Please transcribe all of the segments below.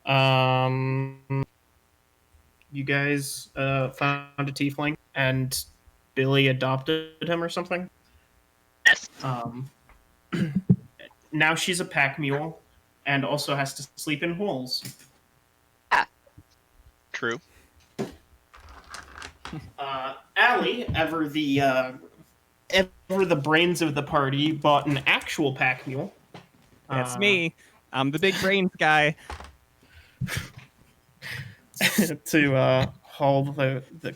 You guys found a tiefling, and Billy adopted him or something. Yes. Um, now she's a pack mule, and also has to sleep in holes. Ah, true. Allie, ever the brains of the party, bought an actual pack mule. That's me. I'm the big brains guy. To haul the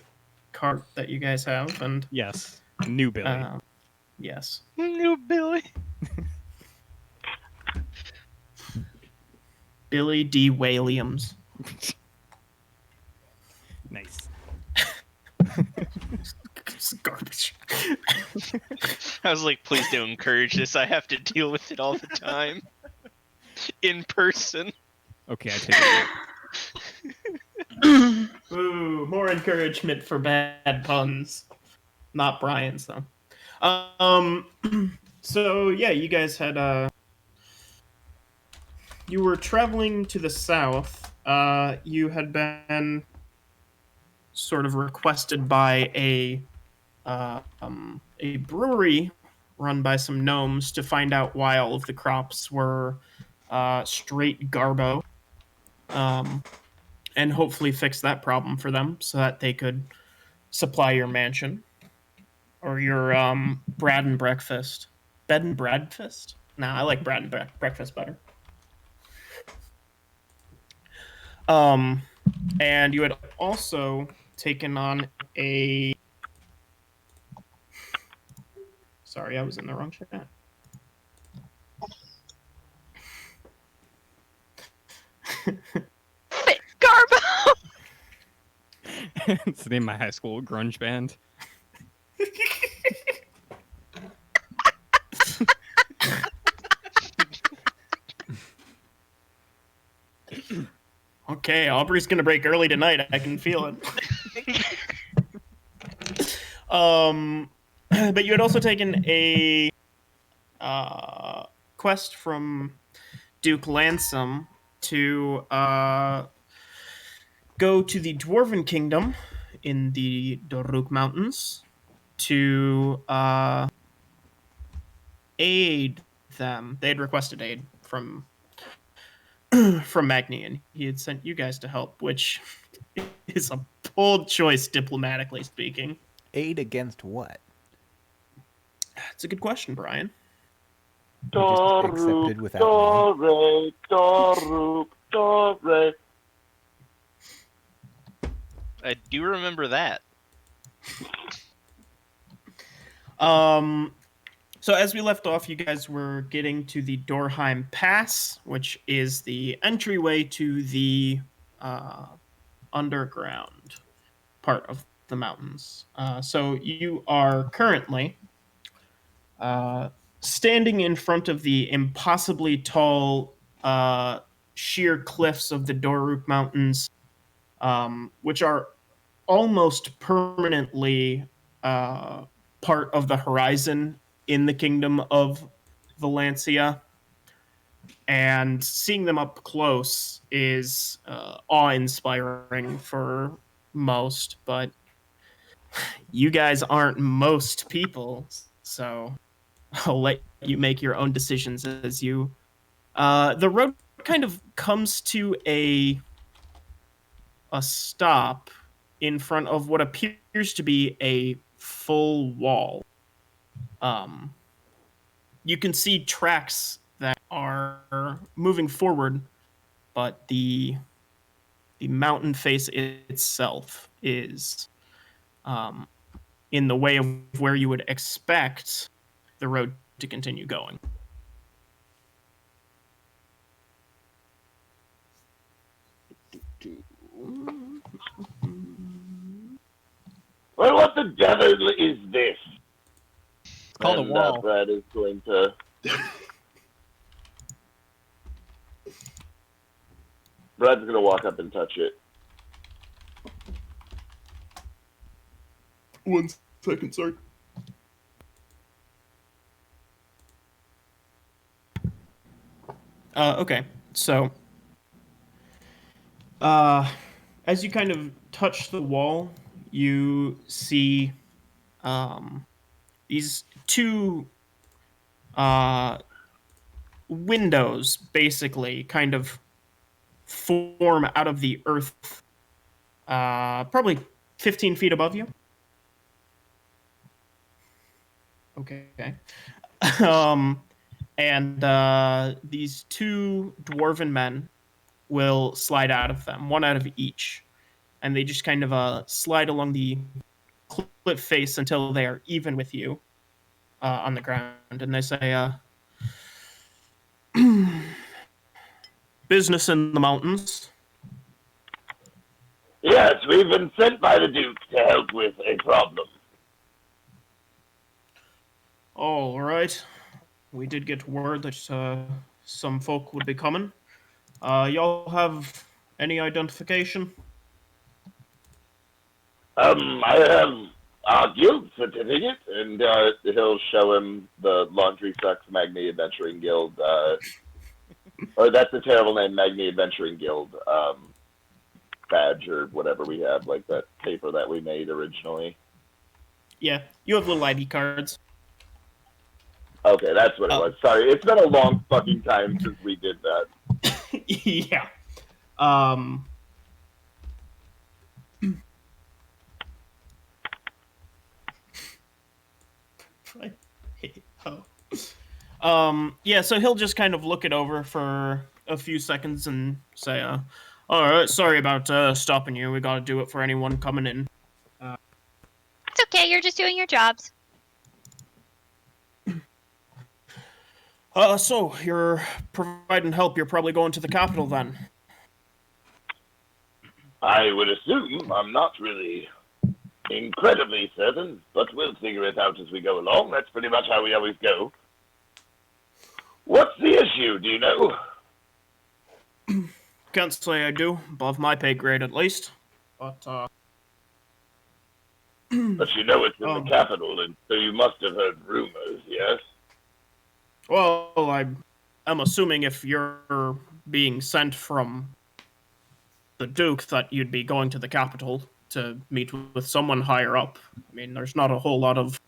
cart that you guys have, and Yes, new Billy. yes, New Billy. Billy D. Williams. Nice. It's garbage. I was like, please don't encourage this. I have to deal with it all the time. In person. Okay, I take it back. Ooh, more encouragement for bad puns. Not Brian's though. Um. So yeah, you guys had you were traveling to the south. You had been sort of requested by a brewery run by some gnomes to find out why all of the crops were straight garbo, and hopefully fix that problem for them so that they could supply your mansion or your bread and breakfast. Bed and breakfast? Nah, I like bread and breakfast better. Um, and you had also taken on a. Sorry, I was in the wrong chat. Fit Garbo! It's the name of my high school grunge band. Okay, Aubrey's gonna break early tonight. I can feel it. But you had also taken a quest from Duke Lansome to go to the Dwarven Kingdom in the Doruk Mountains to aid them. They had requested aid from Magni, and he had sent you guys to help, which is a bold choice, diplomatically speaking. Aid against what? It's a good question, Brian. We just accepted without money. I do remember that. So as we left off, you guys were getting to the Dorheim Pass, which is the entryway to the underground part of the mountains. So you are currently standing in front of the impossibly tall sheer cliffs of the Doruk Mountains, which are almost permanently part of the horizon in the kingdom of Valencia. And seeing them up close is awe-inspiring for most, but you guys aren't most people, so I'll let you make your own decisions as you. The road kind of comes to a stop in front of what appears to be a full wall. You can see tracks that are moving forward, but the mountain face itself is in the way of where you would expect the road to continue going. Well, what the devil is this? It's called a wall. Brad is going to. Brad's going to walk up and touch it. 1 second, sorry. Okay, so Uh, as you kind of touch the wall, you see these two uh, windows basically kind of form out of the earth, probably 15 feet above you. Okay. um, and these two dwarven men will slide out of them, one out of each. And they just kind of slide along the cliff face until they are even with you on the ground. And they say, business in the mountains. Yes, we've been sent by the Duke to help with a problem. All right. We did get word that some folk would be coming. Y'all have any identification? I have our guild certificate, and he'll show him the Laundry Sucks Magni Adventuring Guild, or that's a terrible name, Magni Adventuring Guild, badge or whatever we have, like that paper that we made originally. Yeah, you have little ID cards. Okay, that's what it was. Sorry, it's been a long fucking time since we did that. Yeah. Um. Yeah, so he'll just kind of look it over for a few seconds and say, all right, sorry about stopping you. We gotta do it for anyone coming in. It's okay, you're just doing your jobs. So you're providing help. You're probably going to the capital then. I would assume. I'm not really incredibly certain, but we'll figure it out as we go along. That's pretty much how we always go. What's the issue, do you know? Can't say I do. Above my pay grade, at least. But, But you know it's in the capital, and so you must have heard rumors, yes? Well, I'm assuming if you're being sent from the Duke that you'd be going to the capital to meet with someone higher up. I mean, there's not a whole lot of...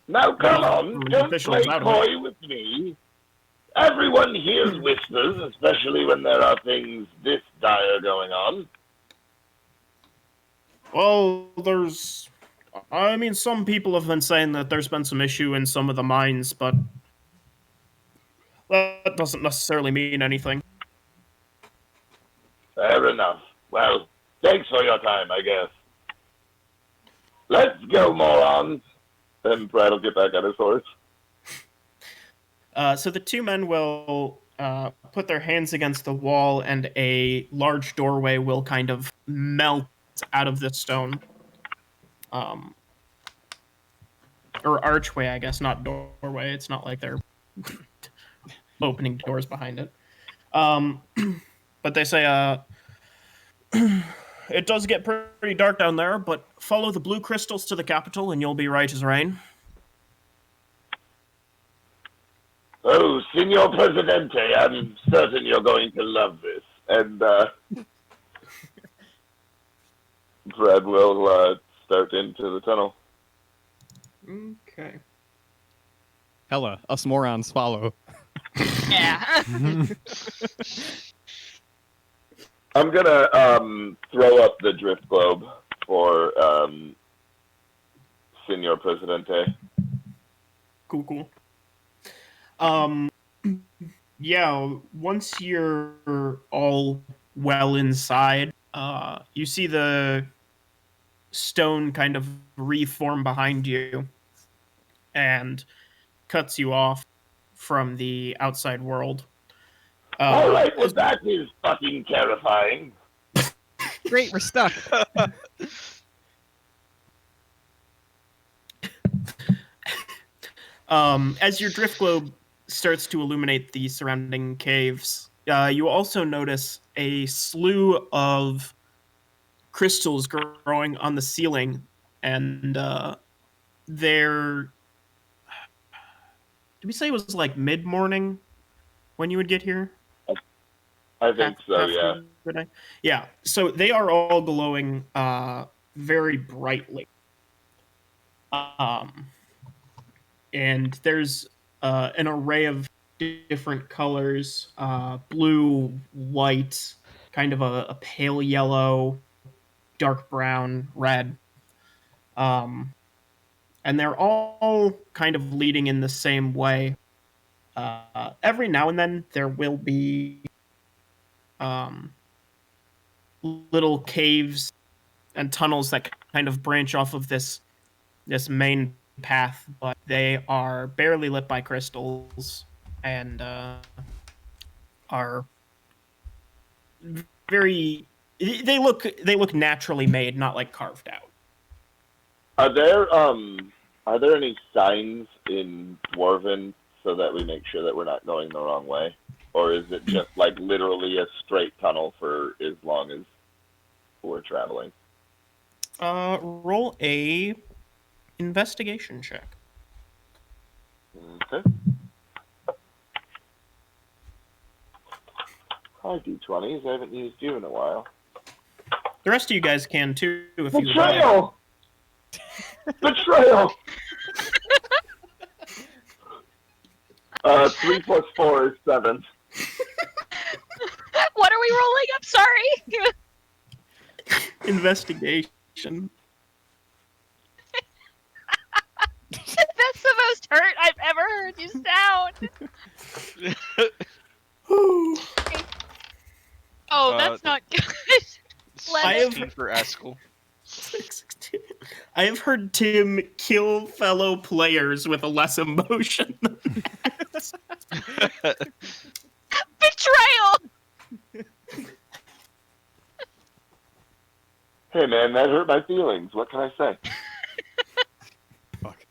Now come on, don't officials play out of coy with me. Everyone hears whispers, especially when there are things this dire going on. Well, I mean, some people have been saying that there's been some issue in some of the mines, but that doesn't necessarily mean anything. Fair enough. Well, thanks for your time, I guess. Let's go, morons. And Brad will get back on his horse. So the two men will put their hands against the wall, and a large doorway will kind of melt out of the stone. Or archway, I guess, not doorway. It's not like they're opening doors behind it. But they say, it does get pretty dark down there, but follow the blue crystals to the capital and you'll be right as rain. Oh, Signor Presidente, I'm certain you're going to love this. And Brad will start into the tunnel. Okay. Hella, us morons follow. Yeah. I'm gonna throw up the drift globe for Senor Presidente. Cool. Yeah, once you're all well inside, you see the stone kind of reform behind you and cuts you off from the outside world. Alright, well that is fucking terrifying. Great, we're stuck. As your drift globe starts to illuminate the surrounding caves, you also notice a slew of crystals growing on the ceiling, and they're... Did we say it was like mid-morning when you would get here? I think so, yeah. Good night. Yeah, so they are all glowing very brightly. Um, and there's an array of different colors: blue, white, kind of a pale yellow, dark brown, red. Um, and they're all kind of leading in the same way. Every now and then there will be um, little caves and tunnels that kind of branch off of this main path, but they are barely lit by crystals and are very. They look naturally made, not like carved out. Are there any signs in Dwarven so that we make sure that we're not going the wrong way? Or is it just like literally a straight tunnel for as long as we're traveling? Roll a investigation check. Okay. Hi, D20s. I haven't used you in a while. The rest of you guys can too if you would. Betrayal! Betrayal! 3 plus 4 is 7. What are we rolling? I'm sorry. Investigation. That's the most hurt I've ever heard you sound. Oh, that's not good. 16 for Eskel. 16. I have heard Tim kill fellow players with a less emotion than that. Betrayal! Hey, man, that hurt my feelings. What can I say? Fuck.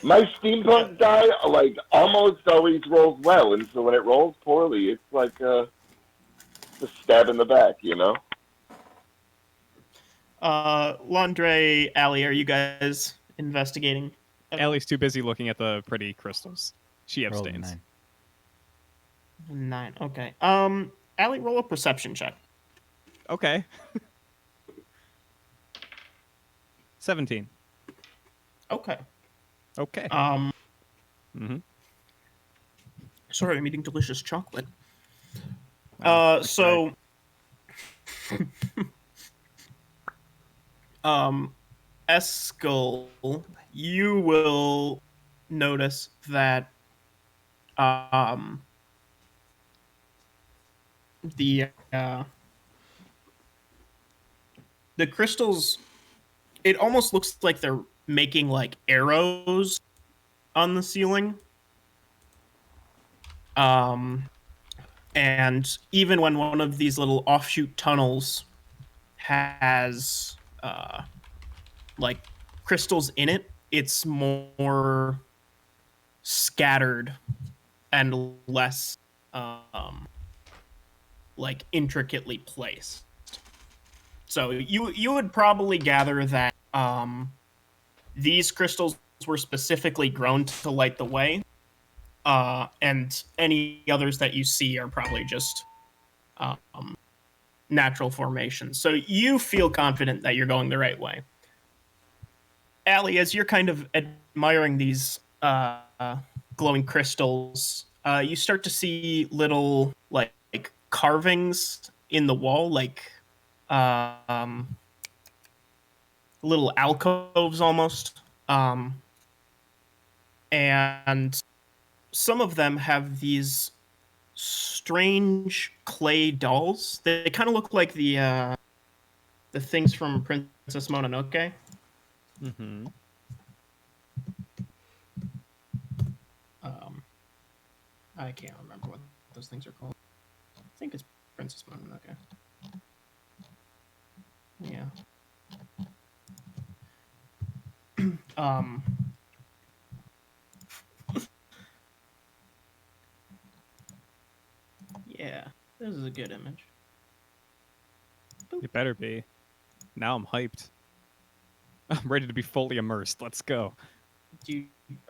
My steampunk die, like, almost always rolls well, and so when it rolls poorly, it's like a stab in the back, you know? Landre, Allie, are you guys investigating? Allie's too busy looking at the pretty crystals. She Rolled a abstains. 9. 9. Okay. Allie, roll a perception check. Okay. 17. Okay. Okay. Mm-hmm. Sorry, I'm eating delicious chocolate. So, Eskel, you will notice that the crystals, it almost looks like they're making like arrows on the ceiling. And even when one of these little offshoot tunnels has like crystals in it, it's more scattered and less like intricately placed. So you would probably gather that these crystals were specifically grown to light the way, and any others that you see are probably just natural formations. So you feel confident that you're going the right way. Allie, as you're kind of admiring these glowing crystals, you start to see little like carvings in the wall, like little alcoves almost. And some of them have these strange clay dolls. They kind of look like the things from Princess Mononoke. Mm-hmm. I can't remember what those things are called. I think it's Princess Mononoke. Yeah. Yeah, this is a good image. It better be. Now I'm hyped. I'm ready to be fully immersed. Let's go.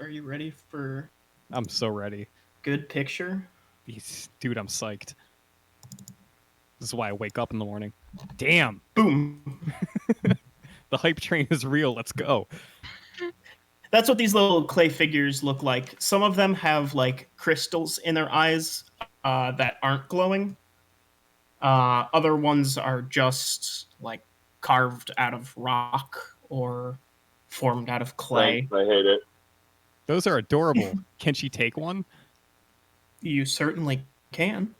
Are you ready for I'm so ready. good picture? Dude, I'm psyched. This is why I wake up in the morning. Damn, Boom. the hype train is real. Let's go. That's what these little clay figures look like. Some of them have like crystals in their eyes that aren't glowing. Other ones are just like carved out of rock or formed out of clay. Thanks, I hate it. Those are adorable. Can she take one? You certainly can.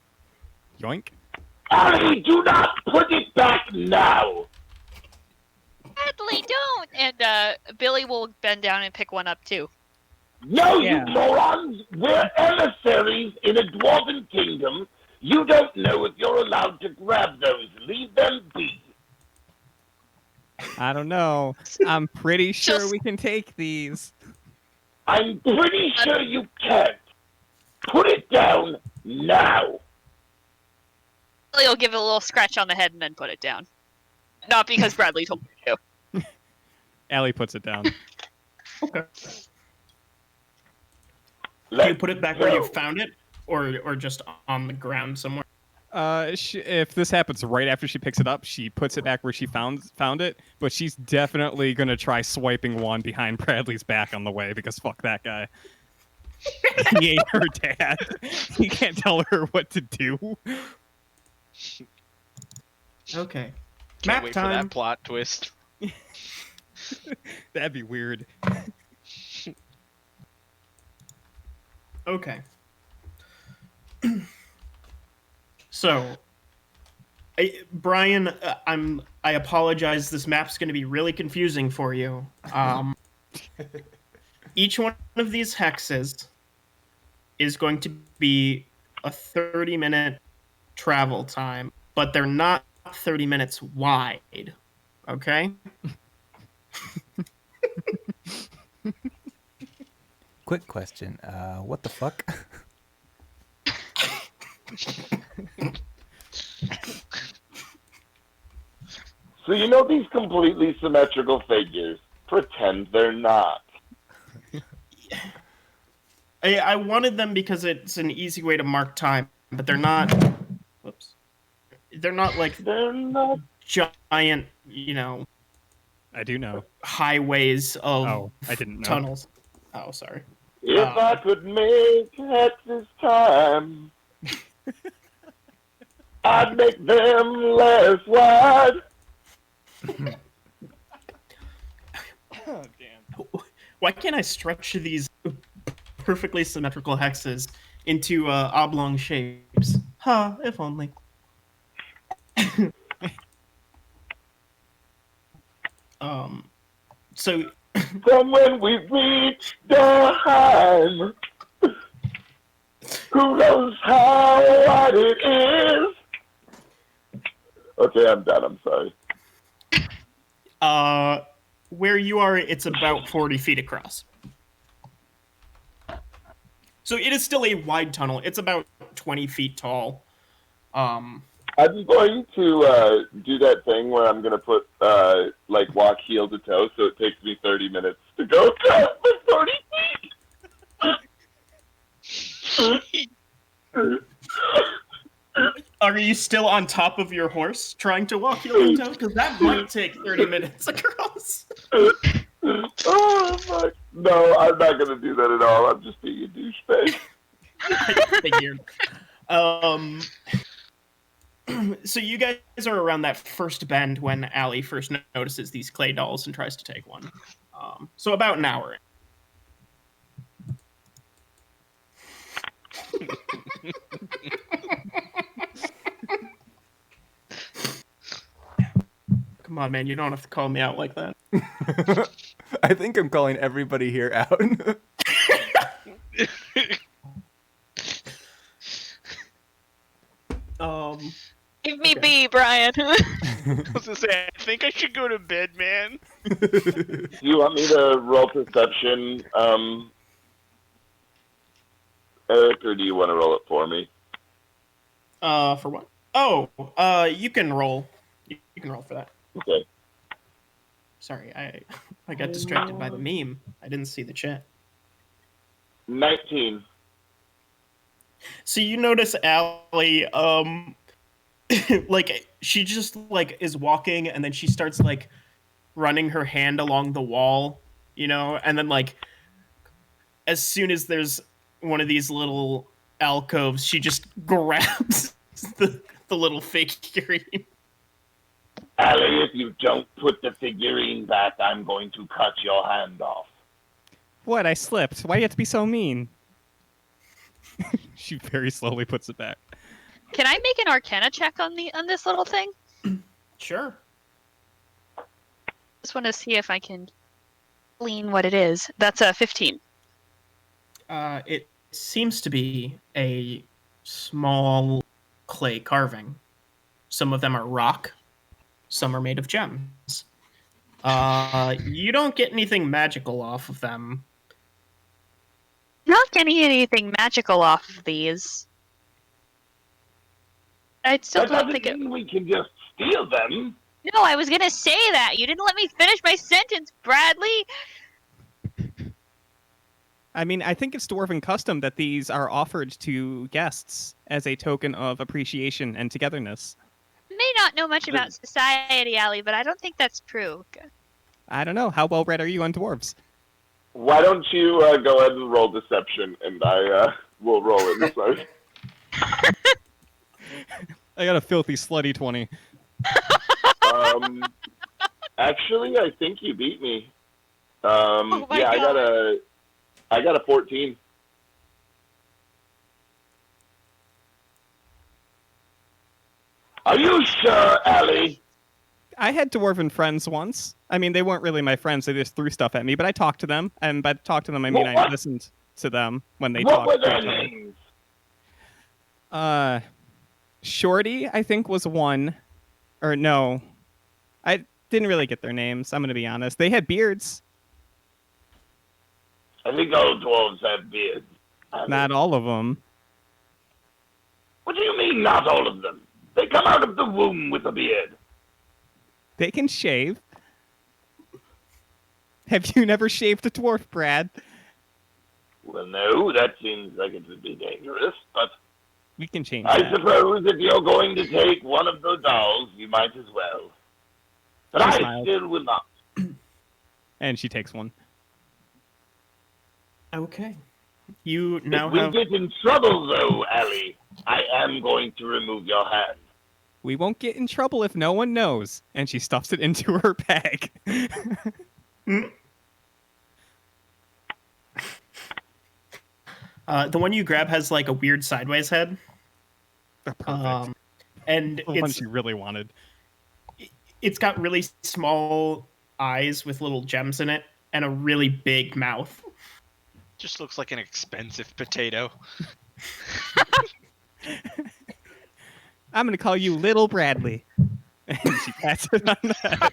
Yoink. Allie, do not put it back now! Bradley, don't! And Billy will bend down and pick one up too. No, Yeah. you morons! We're emissaries in a dwarven kingdom. You don't know if you're allowed to grab those. Leave them be. I don't know. I'm pretty sure Just- we can take these. I'm pretty sure you can't. Put it down now. Billy will give it a little scratch on the head and then put it down. Not because Bradley told me to. Allie puts it down. Okay. Do you Let's put it back where you go. found it, or just on the ground somewhere? If this happens right after she picks it up, she puts it back where she found it. But she's definitely gonna try swiping one behind Bradley's back on the way because fuck that guy. He ain't her dad. He can't tell her what to do. Okay. Can't Map wait time. for that plot twist. That'd be weird. Okay. So, Brian, I apologize. This map's going to be really confusing for you. Each one of these hexes is going to be a 30-minute travel time, but they're not 30 minutes wide. Okay? Quick question. What the fuck? So you know these completely symmetrical figures. Pretend they're not. I wanted them because it's an easy way to mark time, but they're not. Whoops. They're not like They're not. giant, I do know. highways of Oh, I didn't know. tunnels. Oh, sorry. If I could make hexes time, I'd make them less wide. Oh, damn. Why can't I stretch these perfectly symmetrical hexes into oblong shapes? Huh, if only. So From when we reach the time, who knows how wide it is? Okay, I'm done. I'm sorry. where you are, it's about 40 feet across. So it is still a wide tunnel. It's about 20 feet tall. I'm going to do that thing where I'm going to put, walk heel to toe, so it takes me 30 minutes to go down the 40 feet. Are you still on top of your horse trying to walk heel to toe? Because that might take 30 minutes across. Oh, fuck. No, I'm not going to do that at all. I'm just being a douchebag. I figured. So you guys are around that first bend when Allie first notices these clay dolls and tries to take one. So about an hour. Come on, man. You don't have to call me out like that. I think I'm calling everybody here out. Leave me Okay. be, Brian. I was gonna say, I think I should go to bed, man. Do you want me to roll perception, Eric, or do you want to roll it for me? For what? Oh, you can roll. You can roll for that. Okay. Sorry, I got distracted by the meme. I didn't see the chat. 19. So you notice Allie, like she just like is walking, and then she starts like running her hand along the wall, and then like as soon as there's one of these little alcoves, she just grabs the little figurine. Allie, if you don't put the figurine back, I'm going to cut your hand off. What? I slipped. Why do you have to be so mean? She very slowly puts it back. Can I make an Arcana check on this little thing? Sure. Just want to see if I can glean what it is. That's a 15. It seems to be a small clay carving. Some of them are rock, some are made of gems. You don't get anything magical off of them. Not getting anything magical off of these. I still That don't doesn't think it. mean we can just steal them. No, I was gonna say that. You didn't let me finish my sentence, Bradley. I mean, I think it's dwarven custom that these are offered to guests as a token of appreciation and togetherness. May not know much about society, Allie, but I don't think that's true. I don't know. How well read are you on dwarves? Why don't you go ahead and roll deception, and I will roll insight. I got a filthy, slutty 20. Actually, I think you beat me. Oh my yeah, God. I got a 14. Are you sure, Allie? I had dwarven friends once. I mean, they weren't really my friends. They just threw stuff at me, but I talked to them. And by talk to them, I mean I What? listened to them when they What talked were to their each other. names? Shorty, I think, was one. Or no. I didn't really get their names, I'm going to be honest. They had beards. I think all dwarves have beards. Allie. Not all of them. What do you mean, not all of them? They come out of the womb with a beard. They can shave. Have you never shaved a dwarf, Brad? Well, no, that seems like it would be dangerous, but We can change I that. suppose if you're going to take one of the dolls, you might as well. But She I smiled. still will not. And she takes one. Okay. You now If we have. get in trouble, though, Allie, I am going to remove your hand. We won't get in trouble if no one knows. And she stuffs it into her bag. The one you grab has like a weird sideways head. Perfect. And The one she really wanted. it's got really small eyes with little gems in it and a really big mouth. Just looks like an expensive potato. I'm going to call you Little Bradley. And she pats it on the head.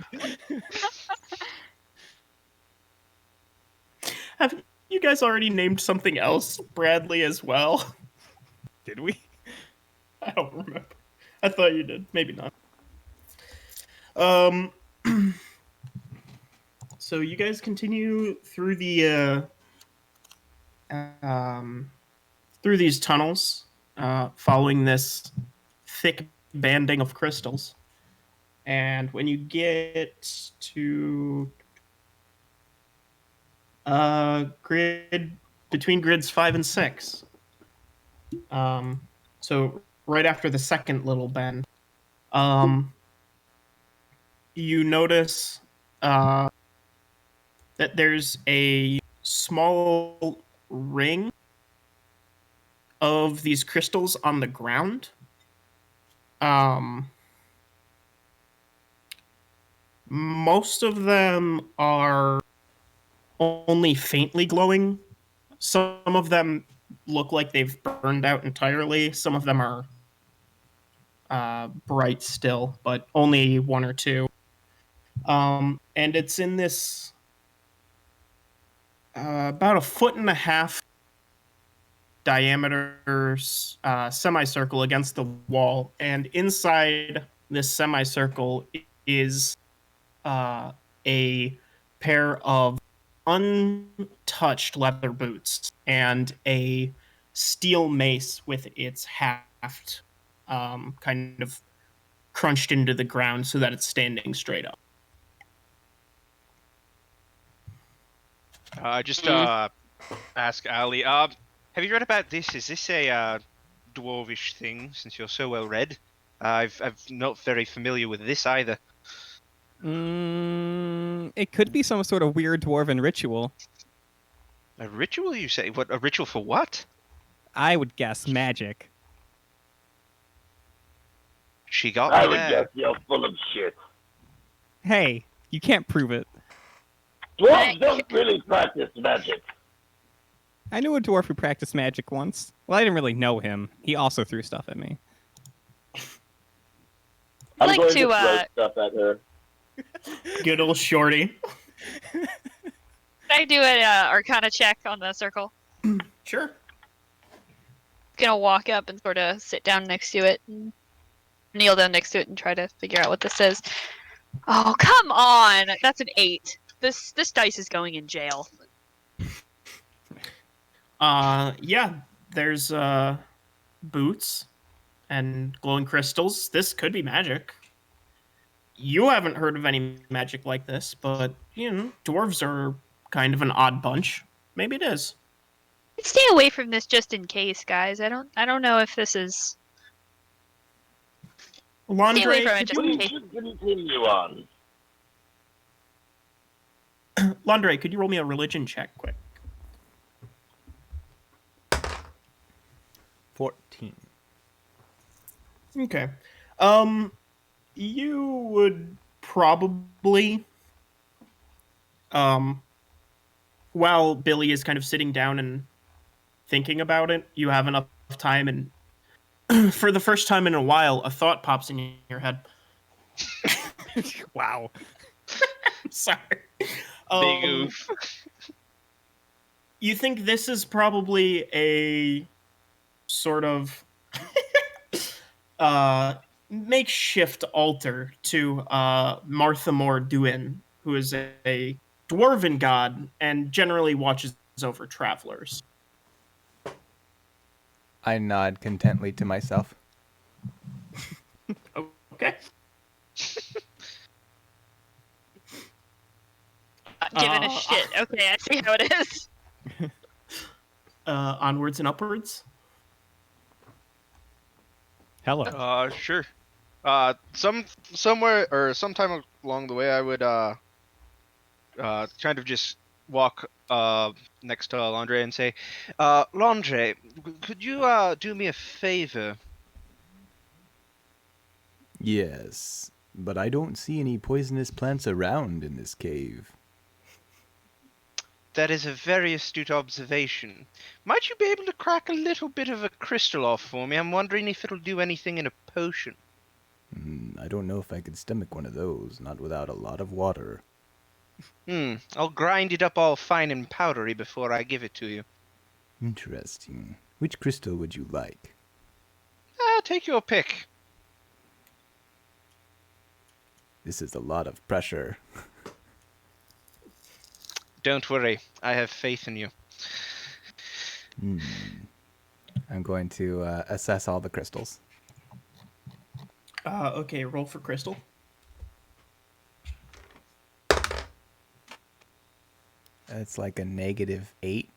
Have you guys already named something else Bradley as well? Did we? I don't remember. I thought you did. Maybe not. So you guys continue through the through these tunnels, following this thick banding of crystals. And when you get to grid between grids 5 and 6, so right after the second little bend, you notice that there's a small ring of these crystals on the ground. Most of them are only faintly glowing. Some of them look like they've burned out entirely. Some of them are bright still, but only one or two. And it's in this about 1.5 foot diameter semicircle against the wall, and inside this semicircle is a pair of untouched leather boots and a steel mace with its haft kind of crunched into the ground so that it's standing straight up. Just ask Ali. Have you read about this? Is this a dwarvish thing? Since you're so well read, I've not very familiar with this either. It could be some sort of weird dwarven ritual. A ritual, you say? What? A ritual for what? I would guess magic. She got I me would there. guess you're full of shit. Hey, you can't prove it. Dwarves don't really practice magic. I knew a dwarf who practiced magic once. Well, I didn't really know him. He also threw stuff at me. I'm Like going to, to throw stuff at her. Good old shorty. Can I do an Arcana check on the circle? Sure. Gonna walk up and sort of sit down next to it, and kneel down next to it, and try to figure out what this is. Oh, come on! That's an 8. This dice is going in jail. Yeah, there's boots and glowing crystals. This could be magic. You haven't heard of any magic like this, but dwarves are kind of an odd bunch. Maybe it is. Stay away from this just in case, guys. I don't know if this is. Stay away Landre, from it could just you, in case. Continue on. Landre, could you roll me a religion check quick? 14. Okay. You would probably, while Billy is kind of sitting down and thinking about it, you have enough time, and for the first time in a while, a thought pops in your head. Wow. Sorry. Big oof. You think this is probably a sort of makeshift altar to Martha Moore Duin, who is a dwarven god and generally watches over travelers. I nod contently to myself. Okay. Not giving a shit. Okay, I see how it is. Onwards and upwards. Hello. Sure. Somewhere or sometime along the way, I would kind of just walk next to Landre and say, Landre, could you do me a favor? Yes, but I don't see any poisonous plants around in this cave. That is a very astute observation. Might you be able to crack a little bit of a crystal off for me? I'm wondering if it'll do anything in a potion. I don't know if I could stomach one of those, not without a lot of water. I'll grind it up all fine and powdery before I give it to you. Interesting. Which crystal would you like? Take your pick. This is a lot of pressure. Don't worry, I have faith in you. I'm going to assess all the crystals. Okay, roll for crystal. It's like a -8.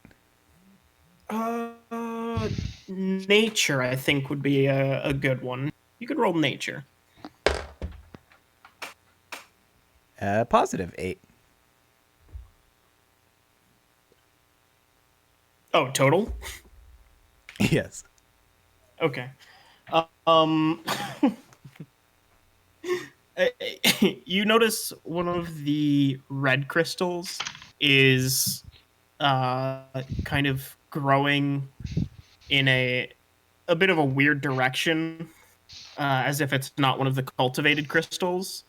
Nature, I think, would be a good one. You could roll nature. +8. Oh, total? Yes. Okay. You notice one of the red crystals is kind of growing in a bit of a weird direction, as if it's not one of the cultivated crystals.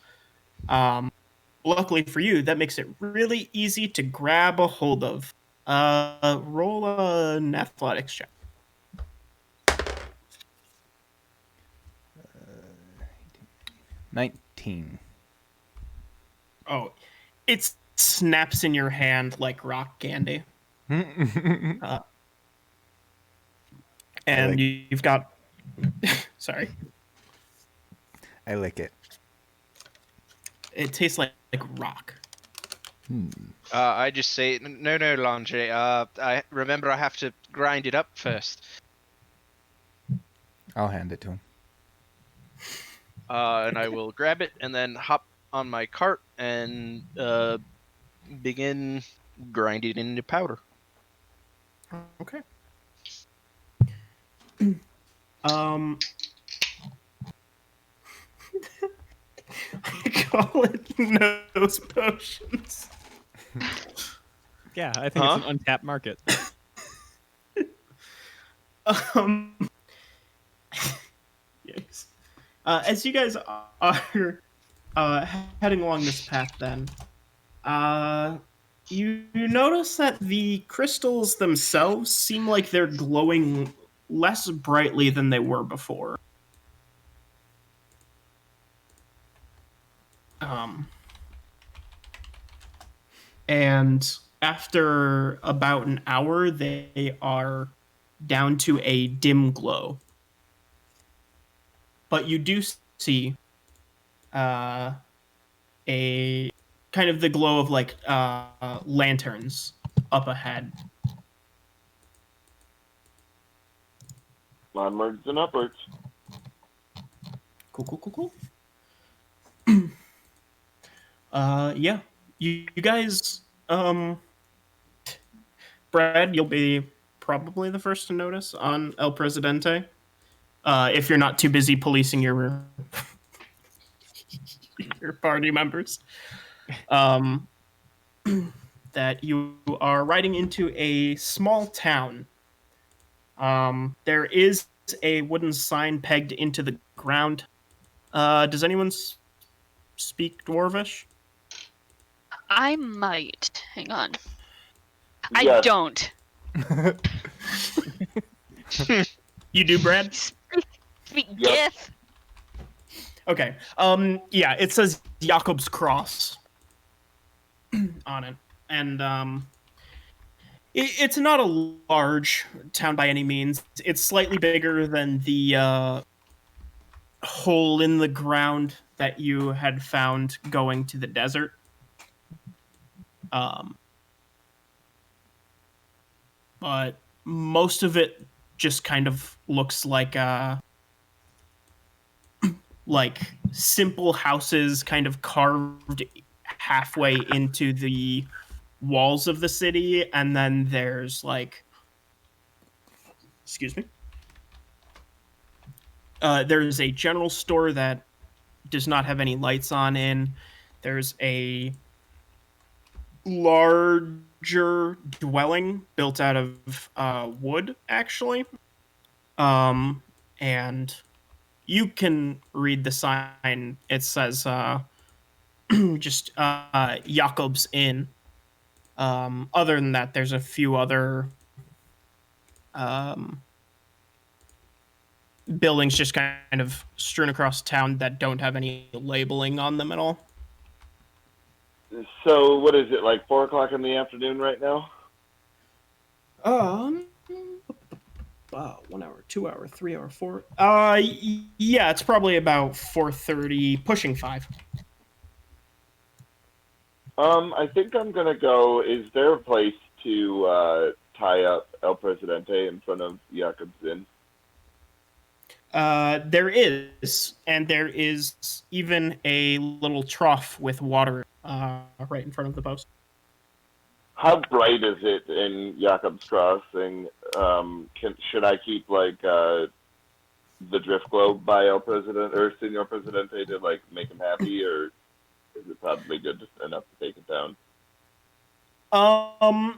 Luckily for you, that makes it really easy to grab a hold of. Roll an athletics check. 19. Oh, it snaps in your hand like rock candy. and like- you've got. Sorry, I like it. it tastes like rock. I just say, no, Laundry. I remember I have to grind it up first. I'll hand it to him. And I will grab it and then hop on my cart and begin grinding it into powder. Okay. I call it nose potions. Yeah, I think it's an untapped market. Yikes. As you guys are heading along this path, then, you notice that the crystals themselves seem like they're glowing less brightly than they were before. And after about an hour, they are down to a dim glow. But you do see a kind of the glow of like lanterns up ahead. Onwards and upwards. Cool. Yeah. You guys, Brad, you'll be probably the first to notice on El Presidente. If you're not too busy policing your party members. That you are riding into a small town. There is a wooden sign pegged into the ground. Does anyone speak Dwarvish? I might. Hang on. I Yes. don't. You do, Brad? Speak Yep. Gith. Okay. Yeah, it says Jacob's Cross on it. And it's not a large town by any means. It's slightly bigger than the hole in the ground that you had found going to the desert. But most of it just kind of looks like simple houses kind of carved halfway into the walls of the city, and then there's like, excuse me, there's a general store that does not have any lights on in. There's a larger dwelling built out of wood, actually. And you can read the sign. It says just Jacob's Inn. Other than that, there's a few other buildings just kind of strewn across town that don't have any labeling on them at all. So, what is it, like 4 o'clock in the afternoon right now? 1 hour, 2 hour, 3 hour, 4. Yeah, it's probably about 4:30, pushing 5. I think I'm gonna go. Is there a place to tie up El Presidente in front of Jacob's Inn? There is, and there is even a little trough with water right in front of the post. How bright is it in Jacob's Crossing? Should I keep like the drift globe by El Presidente or Senor Presidente to like make him happy, or is it probably good enough to take it down?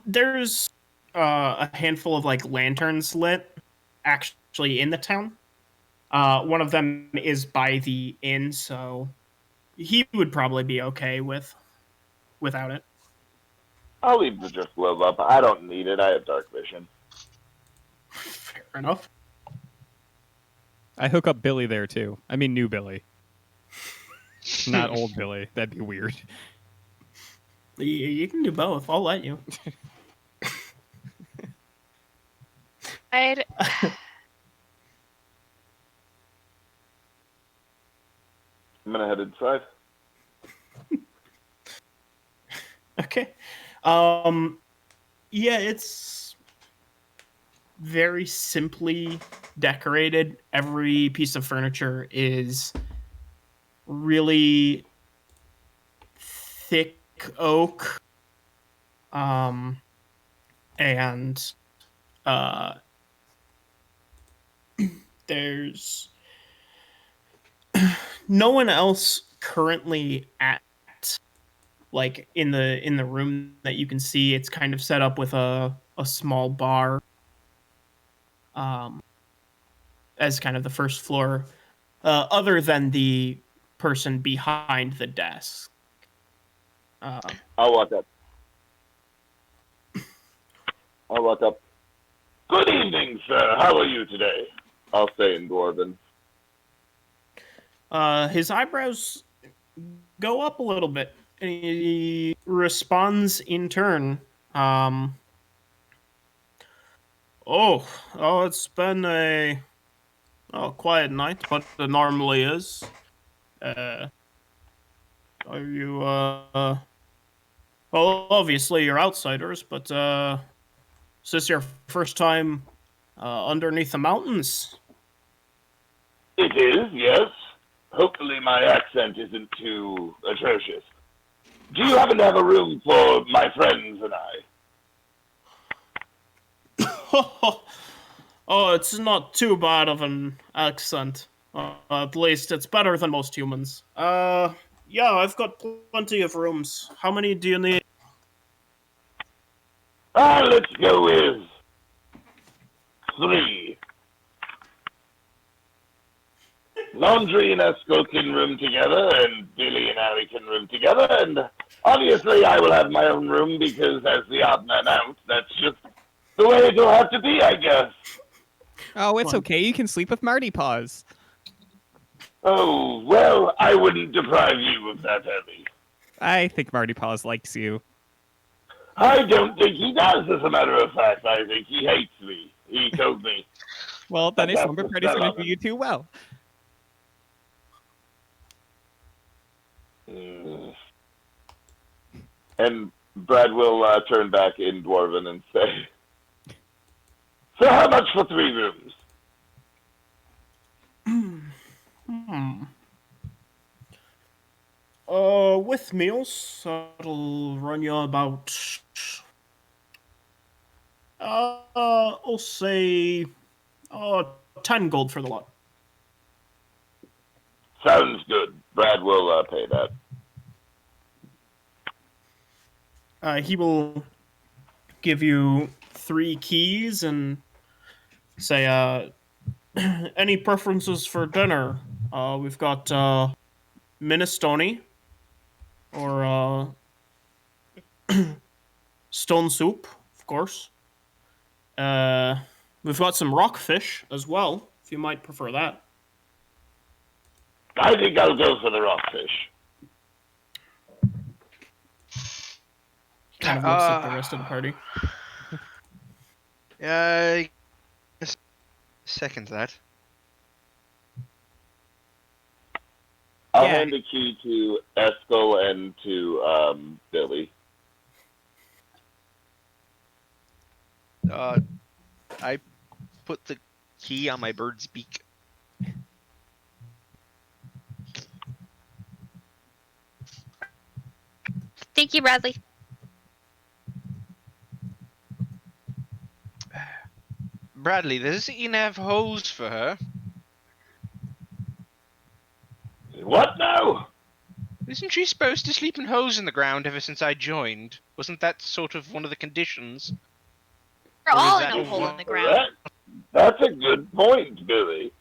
There's a handful of like lanterns lit actually in the town. One of them is by the inn, so he would probably be okay without it. I'll leave the drift globe up. I don't need it. I have dark vision. Fair enough. I hook up Billy there too. I mean, new Billy, not old Billy. That'd be weird. You can do both. I'll let you. I'm gonna head inside. Okay. Yeah, it's very simply decorated. Every piece of furniture is really thick oak. And there's no one else currently at like in the room that you can see. It's kind of set up with a small bar as kind of the first floor, other than the person behind the desk. I'll walk up. Good evening, sir. How are you today? I'll say in Dwarven. His eyebrows go up a little bit, and he responds in turn. It's been a quiet night, but it normally is. Are you, well, obviously you're outsiders, but, is this your first time, underneath the mountains? It is, yes. Hopefully my accent isn't too atrocious. Do you happen to have a room for my friends and I? Oh, it's not too bad of an accent. At least it's better than most humans. Yeah, I've got plenty of rooms. How many do you need? Let's go with 3. Laundry and Esco can room together, and Billy and Harry can room together, and obviously I will have my own room because as the odd man out, that's just the way it'll have to be, I guess. Oh, it's okay. You can sleep with Marty Paws. Oh, well, I wouldn't deprive you of that, Harry. I think Marty Paws likes you. I don't think he does, as a matter of fact. I think he hates me. He told me. Well, then his That's slumber the party's smell going of to do it. you too well. And Brad will turn back in Dwarven and say, so how much for 3 rooms? With meals, it'll run you about, I'll say, 10 gold for the lot. Sounds good. Brad will pay that. He will give you 3 keys and say, any preferences for dinner? We've got, minestrone, or, stone soup, of course. We've got some rockfish as well, if you might prefer that. I think I'll go for the rockfish. Kind of looks at the rest of the party. Yeah, I guess second that. I'll Yeah. hand the key to Eskel and to Billy. I put the key on my bird's beak. Thank you, Bradley. Bradley, does this inn have holes for her? What now? Isn't she supposed to sleep in holes in the ground ever since I joined? Wasn't that sort of one of the conditions? We're Or is all that in a a hole one- in the ground. That's a good point, Billy.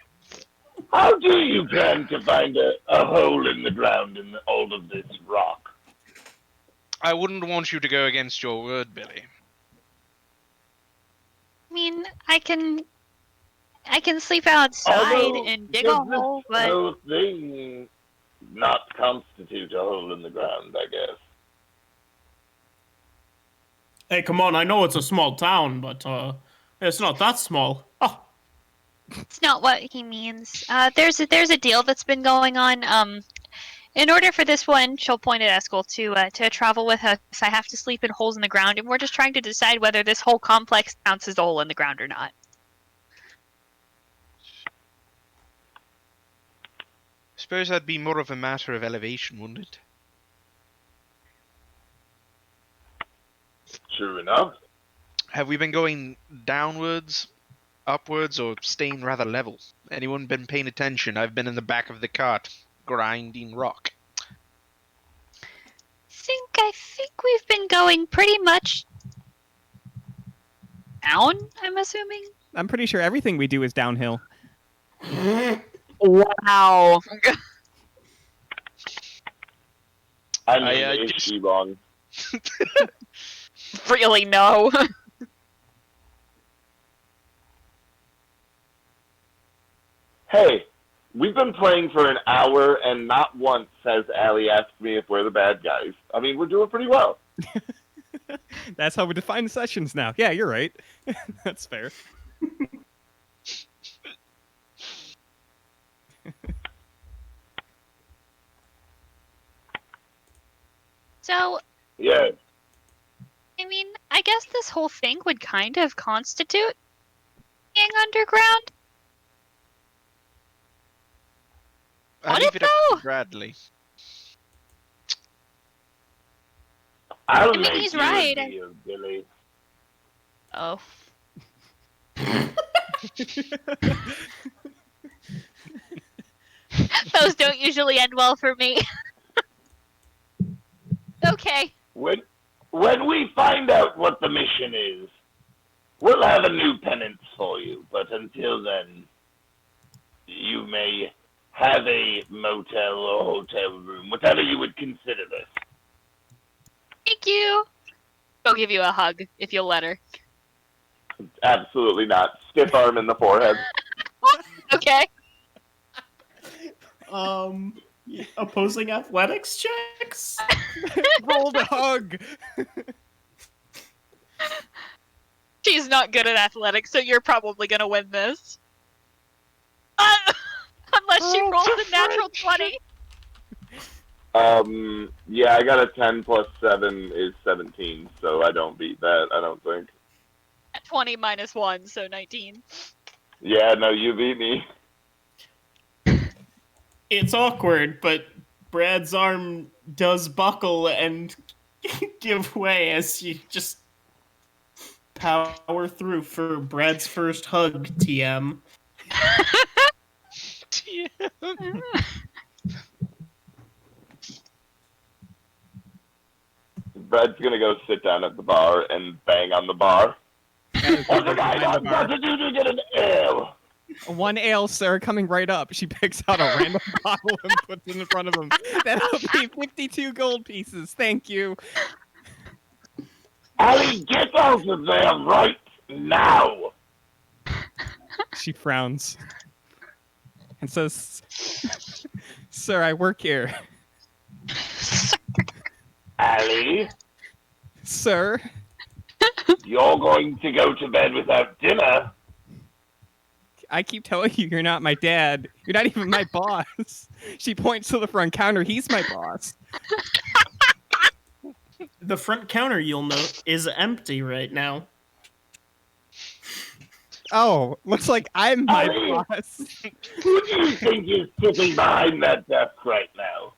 How do you plan to find a hole in the ground in all of this rock? I wouldn't want you to go against your word, Billy. I mean, I can sleep outside Although, and dig a does this hole, but whole thing not constitute a hole in the ground, I guess. Hey, come on, I know it's a small town, but, it's not that small. Oh, it's not what he means. There's a deal that's been going on. In order for this one, she'll point at Eskel to travel with us, I have to sleep in holes in the ground, and we're just trying to decide whether this whole complex counts as a hole in the ground or not. I suppose that'd be more of a matter of elevation, wouldn't it? True enough. Have we been going downwards, upwards, or staying rather level? Anyone been paying attention? I've been in the back of the cart, grinding rock. I think we've been going pretty much down, I'm assuming. I'm pretty sure everything we do is downhill. Wow. I mean, is she wrong? Really, no. Hey, we've been playing for an hour, and not once has Allie asked me if we're the bad guys. I mean, we're doing pretty well. That's how we define sessions now. Yeah, you're right. That's fair. So, Yeah. I mean, I guess this whole thing would kind of constitute being underground. I Would leave it it up though? to Bradley. I'll mean, make he's you right. a deal, Billy. Oh. Those don't usually end well for me. Okay. When we find out what the mission is, we'll have a new penance for you. But until then, you may have a motel or hotel room, whatever you would consider this. Thank you. She'll give you a hug if you'll let her. Absolutely not. Stiff arm in the forehead. Okay. Opposing athletics checks? Roll the hug. She's not good at athletics, so you're probably gonna win this. Unless she rolls a natural 20. Yeah, I got a 10 plus 7 is 17, so I don't beat that, I don't think. 20 minus 1, so 19. Yeah, no, you beat me. It's awkward, but Brad's arm does buckle and give way as you just power through for Brad's first hug, TM. Brad's gonna go sit down at the bar and bang on the bar. What the guy got to do to get an ale? 1 ale, sir, coming right up. She picks out a random bottle and puts it in front of him. That'll be 52 gold pieces. Thank you. Allie, get out of there right now! She frowns and says, "Sir, I work here." Allie, Sir? you're going to go to bed without dinner. I keep telling you, you're not my dad. You're not even my boss. She points to the front counter. He's my boss. The front counter, you'll note, is empty right now. Oh, looks like I'm my Ali! boss. Who do you think is sitting behind that desk right now?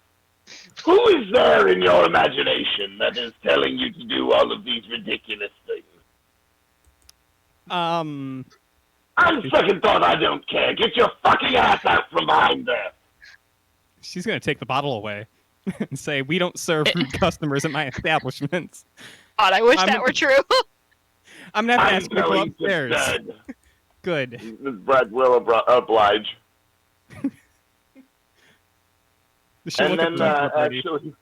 Who is there in your imagination that is telling you to do all of these ridiculous things? On second thought, I don't care. Get your fucking ass out from behind there. She's gonna take the bottle away and say, "We don't serve rude customers at my establishments." God, I wish that were true. I'm gonna have to I'm ask her to go going to upstairs. bed. Good. Brad will oblige. She'll And look at then, the party. actually...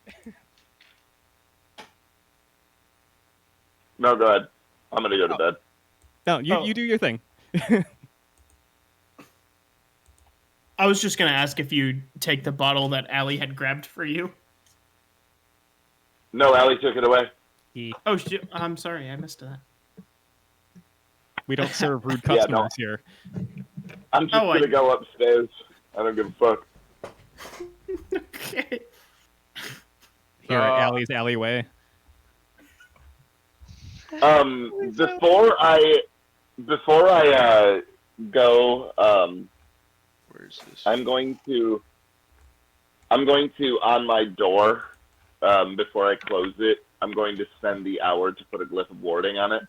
No, go ahead. I'm gonna go to bed. No, you do your thing. I was just going to ask if you'd take the bottle that Allie had grabbed for you. No, Allie took it away. Oh, I'm sorry, I missed that. We don't serve rude Yeah, customers no. here. I'm just gonna go upstairs. I don't give a fuck. Okay. here at Allie's alleyway. Before I go, Where's this? I'm going to on my door, before I close it, I'm going to spend the hour to put a glyph of warding on it,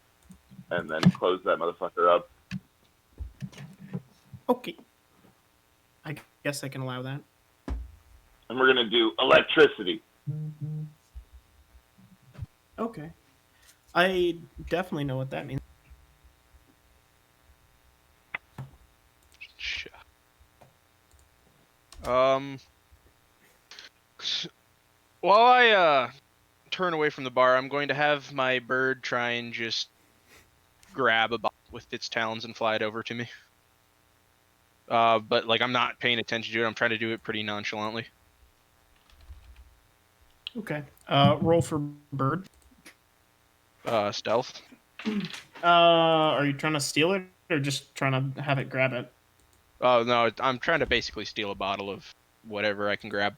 and then close that motherfucker up. Okay. I guess I can allow that. And we're gonna do electricity. Okay. I definitely know what that means. While I turn away from the bar, I'm going to have my bird try and just grab a bottle with its talons and fly it over to me. But like I'm not paying attention to it. I'm trying to do it pretty nonchalantly. Okay. Roll for bird. Stealth. Are you trying to steal it or just trying to have it grab it? Oh no, I'm trying to basically steal a bottle of whatever I can grab.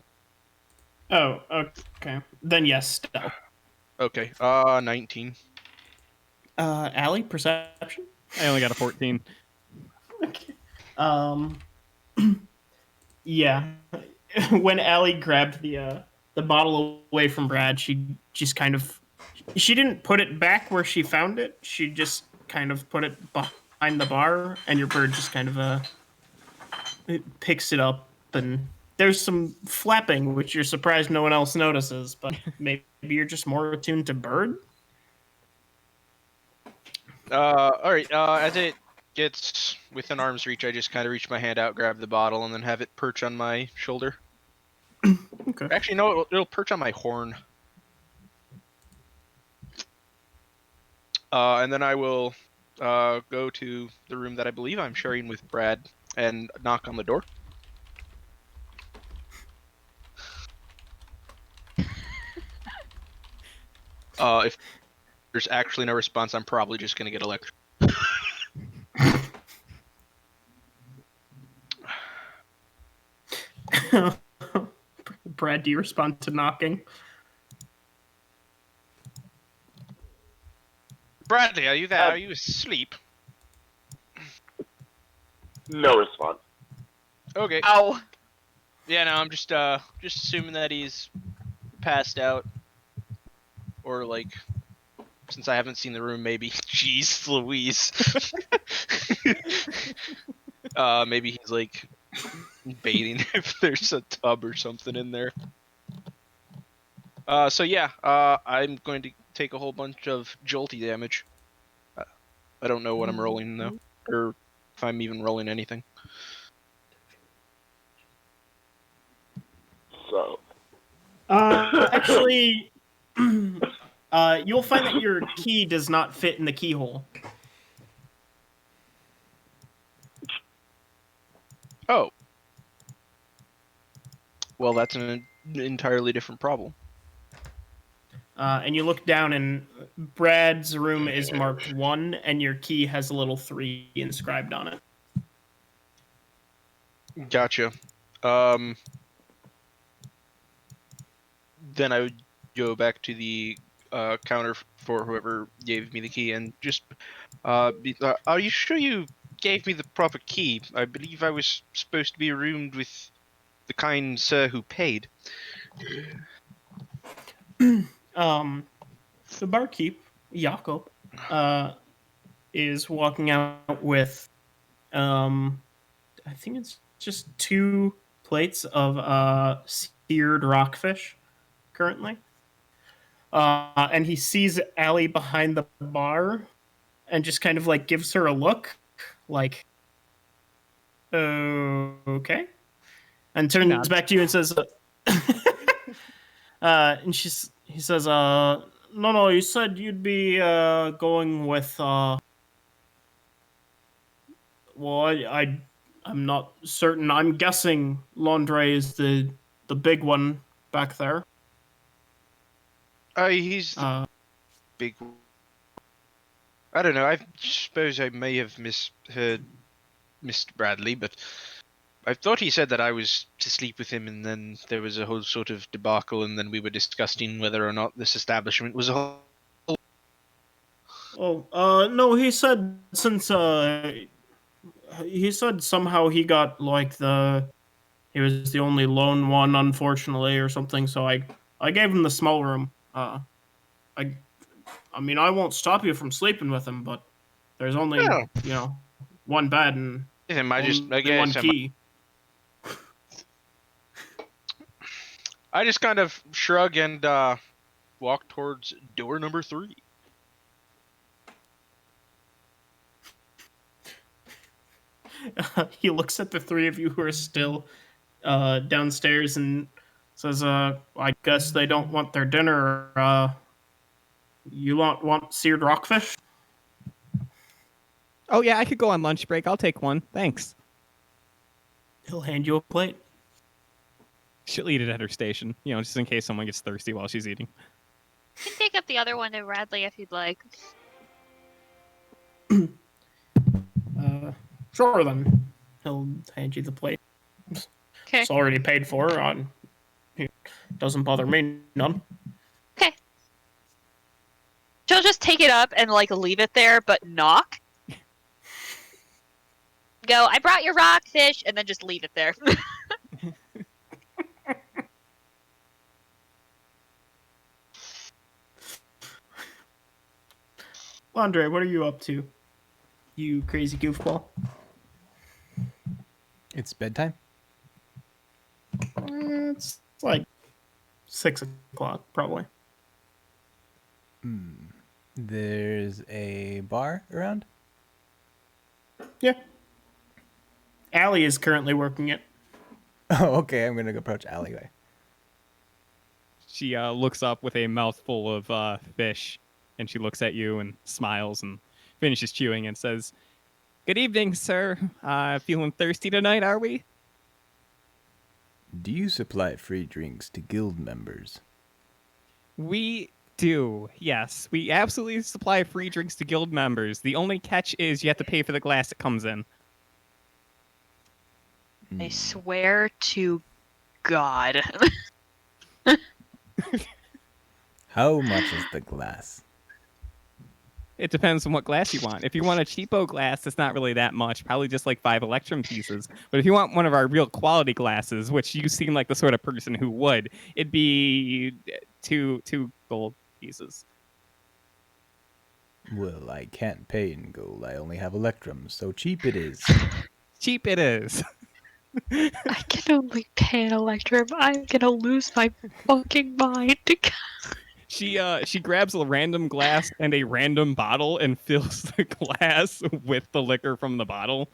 Oh, okay. Then yes, stealth. Okay. 19. Allie, perception? I only got a 14. Okay. Yeah. When Allie grabbed the bottle away from Brad, she just kind of she didn't put it back where she found it. She just kind of put it behind the bar, and your bird just kind of it picks it up, and there's some flapping, which you're surprised no one else notices. But maybe you're just more attuned to bird. All right. As it gets within arm's reach, I just kind of reach my hand out, grab the bottle, and then have it perch on my shoulder. Okay. Actually, no, it'll perch on my horn. And then I will go to the room that I believe I'm sharing with Brad and knock on the door. If there's actually no response, I'm probably just gonna get electrocuted. Brad, do you respond to knocking? Bradley, are you there? Are you asleep? No response. Okay. Ow. Yeah, no, I'm just assuming that he's passed out, or like, since I haven't seen the room, maybe. Jeez, Louise. Maybe he's like bathing if there's a tub or something in there. So yeah, I'm going to take a whole bunch of jolty damage. I don't know what I'm rolling though, or if I'm even rolling anything. So. Actually, you'll find that your key does not fit in the keyhole. Oh. Well, that's an entirely different problem. And you look down, and Brad's room is marked 1, and your key has a little 3 inscribed on it. Gotcha. Then I would go back to the counter for whoever gave me the key and just are you sure you gave me the proper key? I believe I was supposed to be roomed with the kind sir who paid. The barkeep, Jakob, is walking out with, I think it's just 2 plates of seared rockfish currently. And he sees Allie behind the bar and just kind of like gives her a look like, okay. And turns back to you and says, and he says, no, you said you'd be going with, well, I'm not certain. I'm guessing Landre is the big one back there. He's the big. I don't know. I suppose I may have misheard Mr. Bradley, but I thought he said that I was to sleep with him, and then there was a whole sort of debacle, and then we were discussing whether or not this establishment was a whole. Oh, no, he said he said somehow he got like he was the only lone one, unfortunately, or something. So I gave him the small room. I I mean, I won't stop you from sleeping with him, but there's only Oh, one bed and I only one guess key. I just kind of shrug and walk towards door number 3. He looks at the three of you who are still downstairs and says, I guess they don't want their dinner. You want seared rockfish? Oh yeah, I could go on lunch break. I'll take one. Thanks. He'll hand you a plate. She'll eat it at her station, just in case someone gets thirsty while she's eating. You can take up the other one to Radley if you'd like. Sure then. He'll hand you the plate. Okay. It's already paid for. It doesn't bother me none. Okay. She'll just take it up and like leave it there, but knock. Go, I brought your rockfish, and then just leave it there. Andre, what are you up to? You crazy goofball. It's bedtime? It's like 6 o'clock, probably. There's a bar around? Yeah. Allie is currently working it. Oh, okay. I'm going to go approach alleyway. She looks up with a mouthful of fish, and she looks at you and smiles and finishes chewing and says, "Good evening, sir. Feeling thirsty tonight, are we?" Do you supply free drinks to guild members? We do, yes. We absolutely supply free drinks to guild members. The only catch is you have to pay for the glass it comes in. I swear to God. How much is the glass? It depends on what glass you want. If you want a cheapo glass, it's not really that much, probably just like 5 Electrum pieces. But if you want one of our real quality glasses, which you seem like the sort of person who would, it'd be two gold pieces. Well, I can't pay in gold. I only have Electrum, so cheap it is. Cheap it is. I can only pay an Electrum. I'm gonna lose my fucking mind. She grabs a random glass and a random bottle and fills the glass with the liquor from the bottle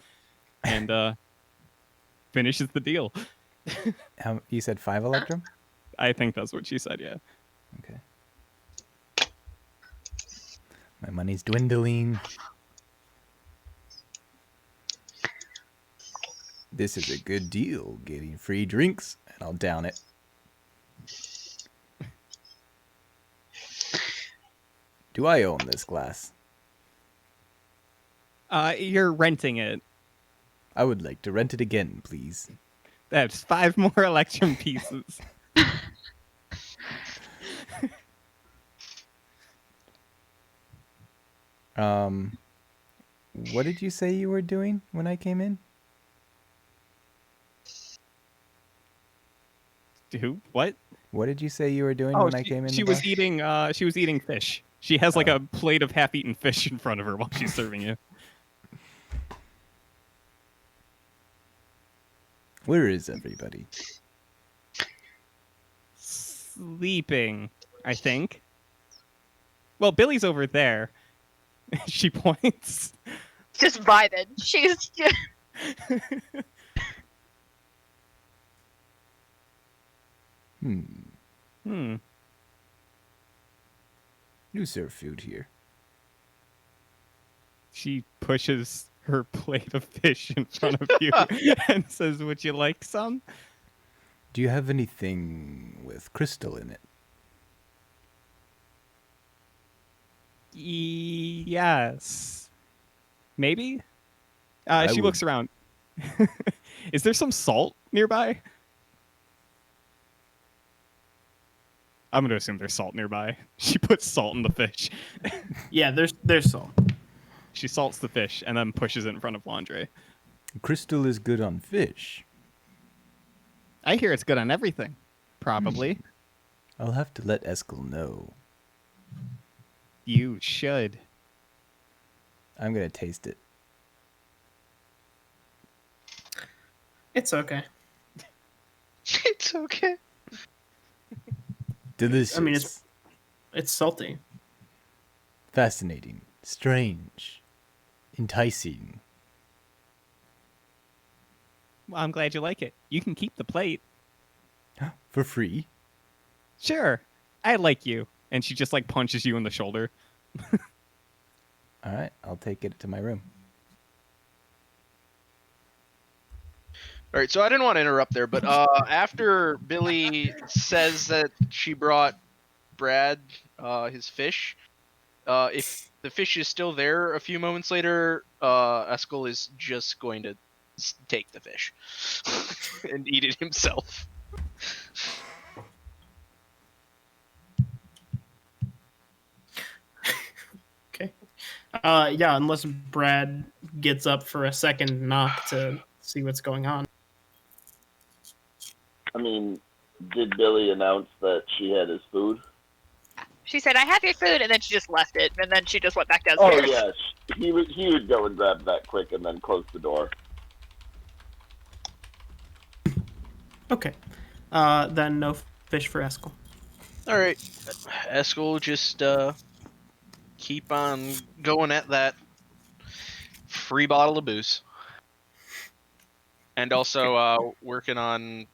and finishes the deal. You said 5 Electrum? I think that's what she said, yeah. Okay. My money's dwindling. This is a good deal, getting free drinks, and I'll down it. Do I own this glass? You're renting it. I would like to rent it again, please. That's 5 more Electrum pieces. What did you say you were doing when I came in? Who? What? What did you say you were doing when I came in? She was eating fish. She has like a plate of half-eaten fish in front of her while she's serving you. Where is everybody? Sleeping, I think. Well, Billy's over there. She points. Just vibing. She's You serve food here. She pushes her plate of fish in front of you and says, "Would you like some?" Do you have anything with crystal in it? Yes. Maybe? She would- looks around. Is there some salt nearby? I'm gonna assume there's salt nearby. She puts salt in the fish. Yeah, there's salt. She salts the fish and then pushes it in front of Landre. Crystal is good on fish. I hear it's good on everything. Probably. I'll have to let Eskel know. You should. I'm gonna taste it. It's okay. It's okay. Delicious. I mean, it's salty. Fascinating. Strange. Enticing. Well, I'm glad you like it. You can keep the plate. For free? Sure. I like you. And she just like punches you in the shoulder. Alright, I'll take it to my room. All right, so I didn't want to interrupt there, but after Billy says that she brought Brad his fish, if the fish is still there a few moments later, Eskel is just going to take the fish and eat it himself. Okay. Yeah, unless Brad gets up for a second knock to see what's going on. I mean, did Billy announce that she had his food? She said, "I have your food," and then she just left it, and then she just went back Oh downstairs. yes, he would go and grab that quick and then close the door. Okay. Then no fish for Eskel. All right, Eskel just keep on going at that free bottle of booze, and also working on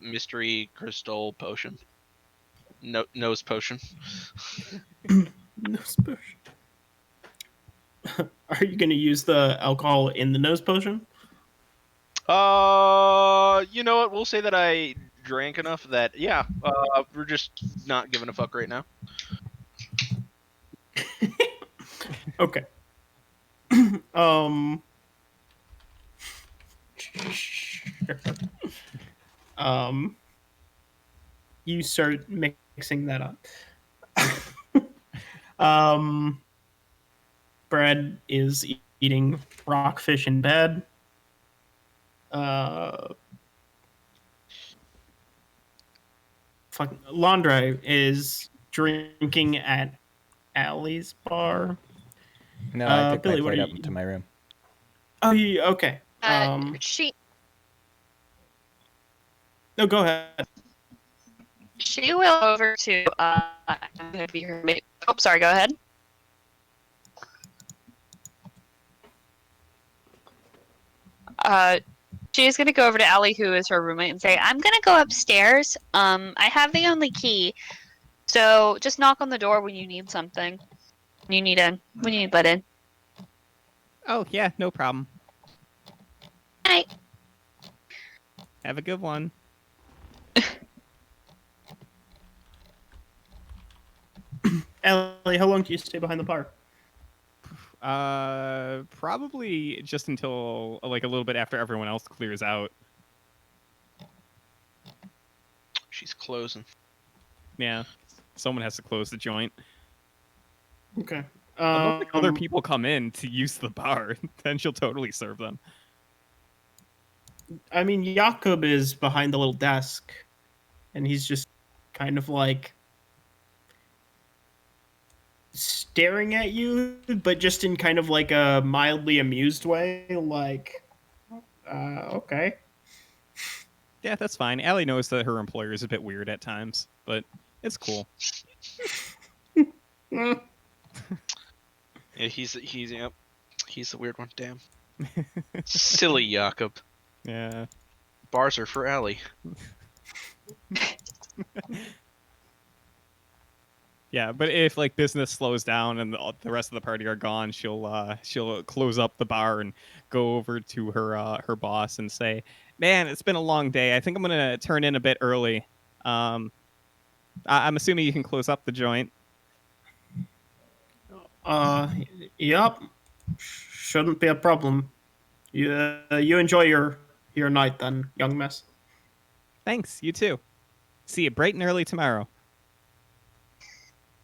mystery crystal potion, nose potion. Nose potion. Are you going to use the alcohol in the nose potion? You know what? We'll say that I drank enough that we're just not giving a fuck right now. Okay. Sure. You start mixing that up. Brad is eating rockfish in bed. Landre is drinking at Allie's bar. No, I took Billy, my what plate are up you? to my room. Oh, okay. No, go ahead. She will over to I'm gonna be her mate. Oh, sorry, go ahead. She's gonna go over to Allie, who is her roommate, and say, "I'm gonna go upstairs. I have the only key, so just knock on the door when you need something. When you need let in." Oh, yeah, no problem. Night. Have a good one. Allie, how long do you stay behind the bar? Probably just until like a little bit after everyone else clears out. She's closing. Yeah, someone has to close the joint. Okay. Unless like, other people come in to use the bar, then she'll totally serve them. I mean, Jakob is behind the little desk, and he's just kind of like staring at you, but just in kind of like a mildly amused way, like, okay. Yeah, that's fine. Allie knows that her employer is a bit weird at times, but it's cool. Yeah, he's the weird one. Damn. Silly Jakob. Yeah. Bars are for Allie. Yeah, but if like business slows down and the rest of the party are gone, she'll close up the bar and go over to her boss and say, "Man, it's been a long day. I think I'm gonna turn in a bit early. I'm assuming you can close up the joint." Yep. Shouldn't be a problem. You enjoy your your night then, young miss. Thanks. You too. See you bright and early tomorrow.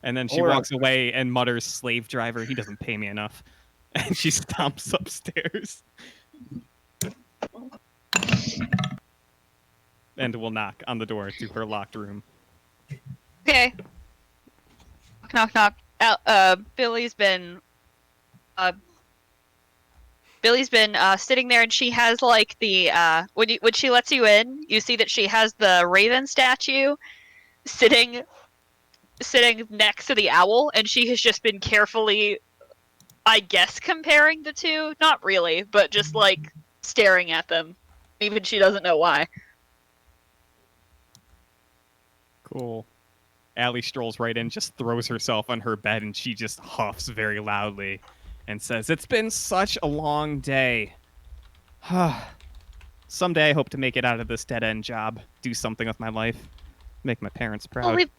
And then she All right. walks away and mutters, "Slave driver, he doesn't pay me enough." And she stomps upstairs. And will knock on the door to her locked room. Okay. Knock, knock. Billy's been sitting there, and she has like the when she lets you in, you see that she has the raven statue sitting next to the owl, and she has just been carefully, I guess, comparing the two. Not really, but just like staring at them. Even she doesn't know why. Cool. Allie strolls right in, just throws herself on her bed, and she just huffs very loudly and says, "It's been such a long day. Someday I hope to make it out of this dead-end job, do something with my life, make my parents proud." Well, we've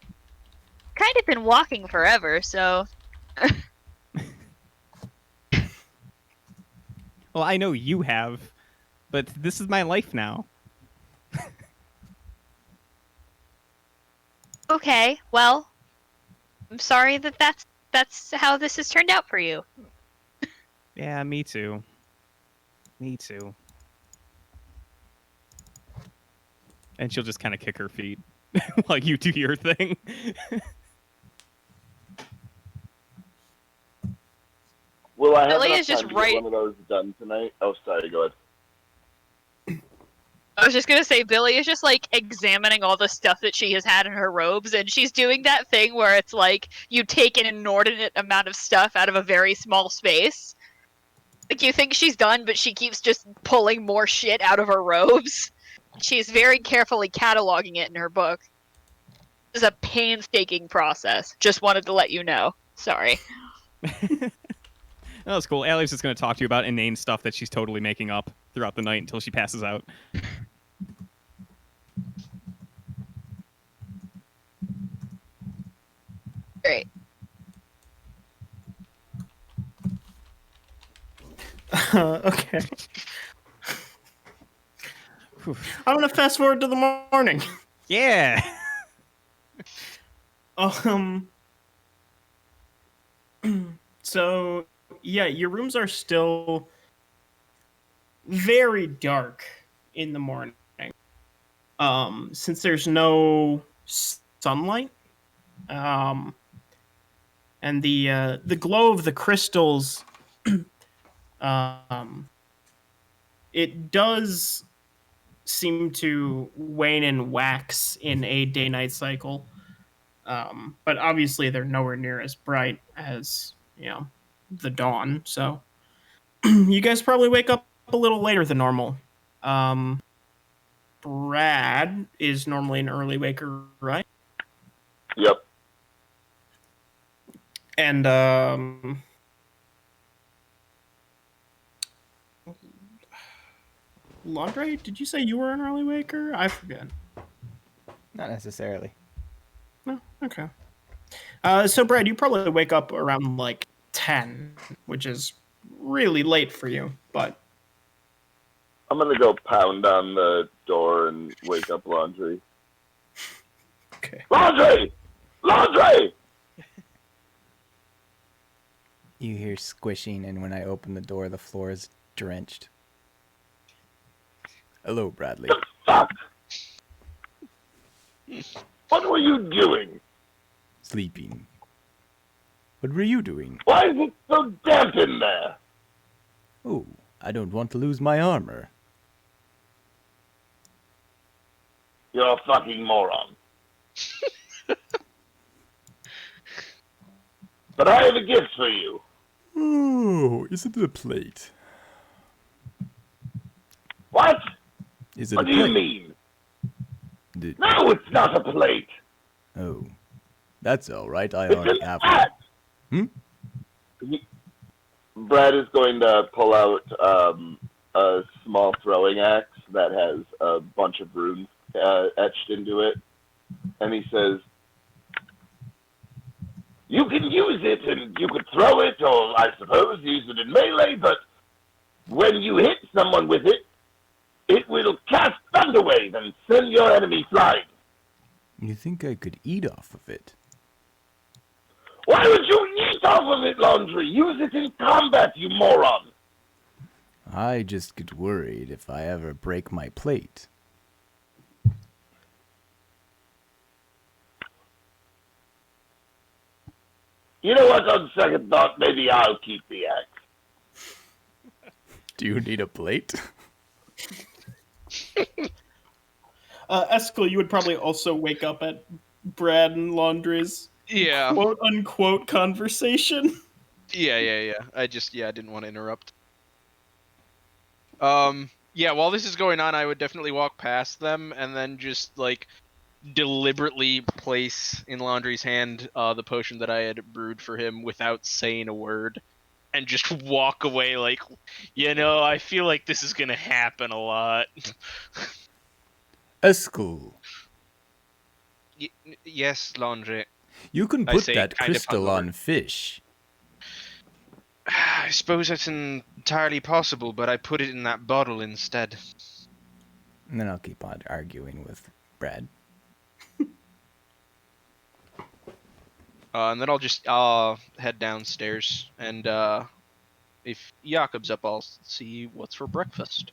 kind of been walking forever, so Well, I know you have, but this is my life now. okay. Well, I'm sorry that's how this has turned out for you. Yeah, me too. Me too. And she'll just kind of kick her feet while you do your thing. Will I have Billy enough is just time to right- get one of those done tonight? Oh, sorry, go ahead. I was just gonna say, Billy is just like examining all the stuff that she has had in her robes, and she's doing that thing where it's like you take an inordinate amount of stuff out of a very small space. Like you think she's done, but she keeps just pulling more shit out of her robes. She's very carefully cataloging it in her book. It's a painstaking process. Just wanted to let you know. Sorry. That was cool. Allie's just going to talk to you about inane stuff that she's totally making up throughout the night until she passes out. Great. Okay. I'm gonna fast forward to the morning. Yeah! So yeah, your rooms are still very dark in the morning. Since there's no sunlight, and the glow of the crystals, it does seem to wane and wax in a day-night cycle. But obviously they're nowhere near as bright as, the dawn. So you guys probably wake up a little later than normal. Brad is normally an early waker, right? Yep. And Laundry, did you say you were an early waker? I forget. Not necessarily. No, okay. So Brad, you probably wake up around like 10, which is really late for you, but I'm gonna go pound on the door and wake up Laundry. okay. Laundry! Laundry! You hear squishing, and when I open the door, the floor is drenched. Hello, Bradley. The fuck? What were you doing? Sleeping. What were you doing? Why is it so damp in there? Oh, I don't want to lose my armor. You're a fucking moron. But I have a gift for you. Oh, is it a plate? What? Is it What a do you plate? mean? Did- No, it's not a plate. Oh, that's all right. I It's already an have one. axe. Hmm? Brad is going to pull out a small throwing axe that has a bunch of runes etched into it, and he says, "You can use it, and you could throw it, or I suppose use it in melee. But when you hit someone with it, It will cast thunder waves and send your enemy flying. You think I could eat off of it? Why would you eat off of it, Laundry? Use it in combat, you moron. I just get worried if I ever break my plate. You know what, on second thought, maybe I'll keep the axe. Do you need a plate? Eskel, you would probably also wake up at Brad and Laundry's Yeah. quote unquote conversation. Yeah. I didn't want to interrupt. Yeah, while this is going on, I would definitely walk past them and then just, like, deliberately place in Laundry's hand the potion that I had brewed for him without saying a word. And just walk away like, I feel like this is gonna happen a lot. Eskel, Yes, Laundry. you can I put say, that kind of crystal hungover. on fish. I suppose that's entirely possible, but I put it in that bottle instead. And then I'll keep on arguing with Brad. And then I'll head downstairs, and if Jakob's up, I'll see what's for breakfast.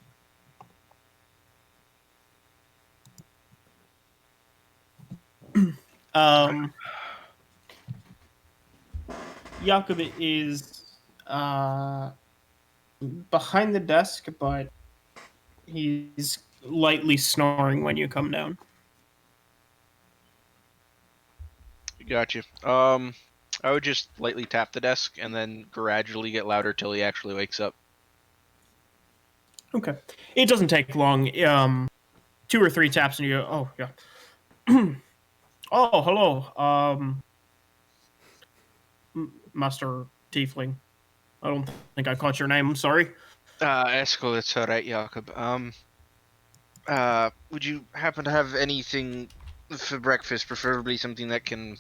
Jakob is behind the desk, but he's lightly snoring when you come down. Gotcha. I would just lightly tap the desk and then gradually get louder till he actually wakes up. Okay. It doesn't take long. 2 or 3 taps and you go, oh, yeah. Oh, hello. Master Tiefling. I don't think I caught your name. I'm sorry. Eskel, it's alright, Jakob. Would you happen to have anything for breakfast, preferably something that can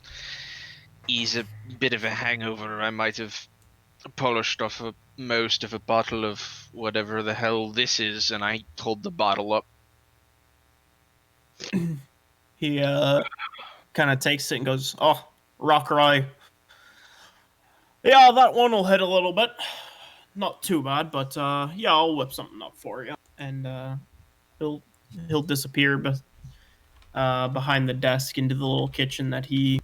ease a bit of a hangover? I might have polished off most of a bottle of whatever the hell this is, and I hold the bottle up. He kind of takes it and goes, oh, rock rye. Yeah, that one will hit a little bit. Not too bad, but yeah, I'll whip something up for you. And he'll disappear behind the desk into the little kitchen that he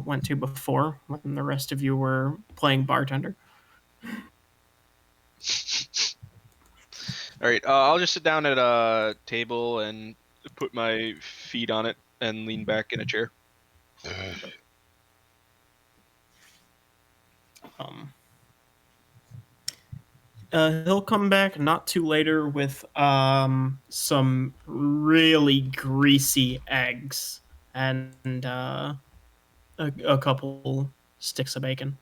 went to before when the rest of you were playing bartender. Alright, I'll just sit down at a table and put my feet on it and lean back in a chair. He'll come back not too later with some really greasy eggs and a couple sticks of bacon.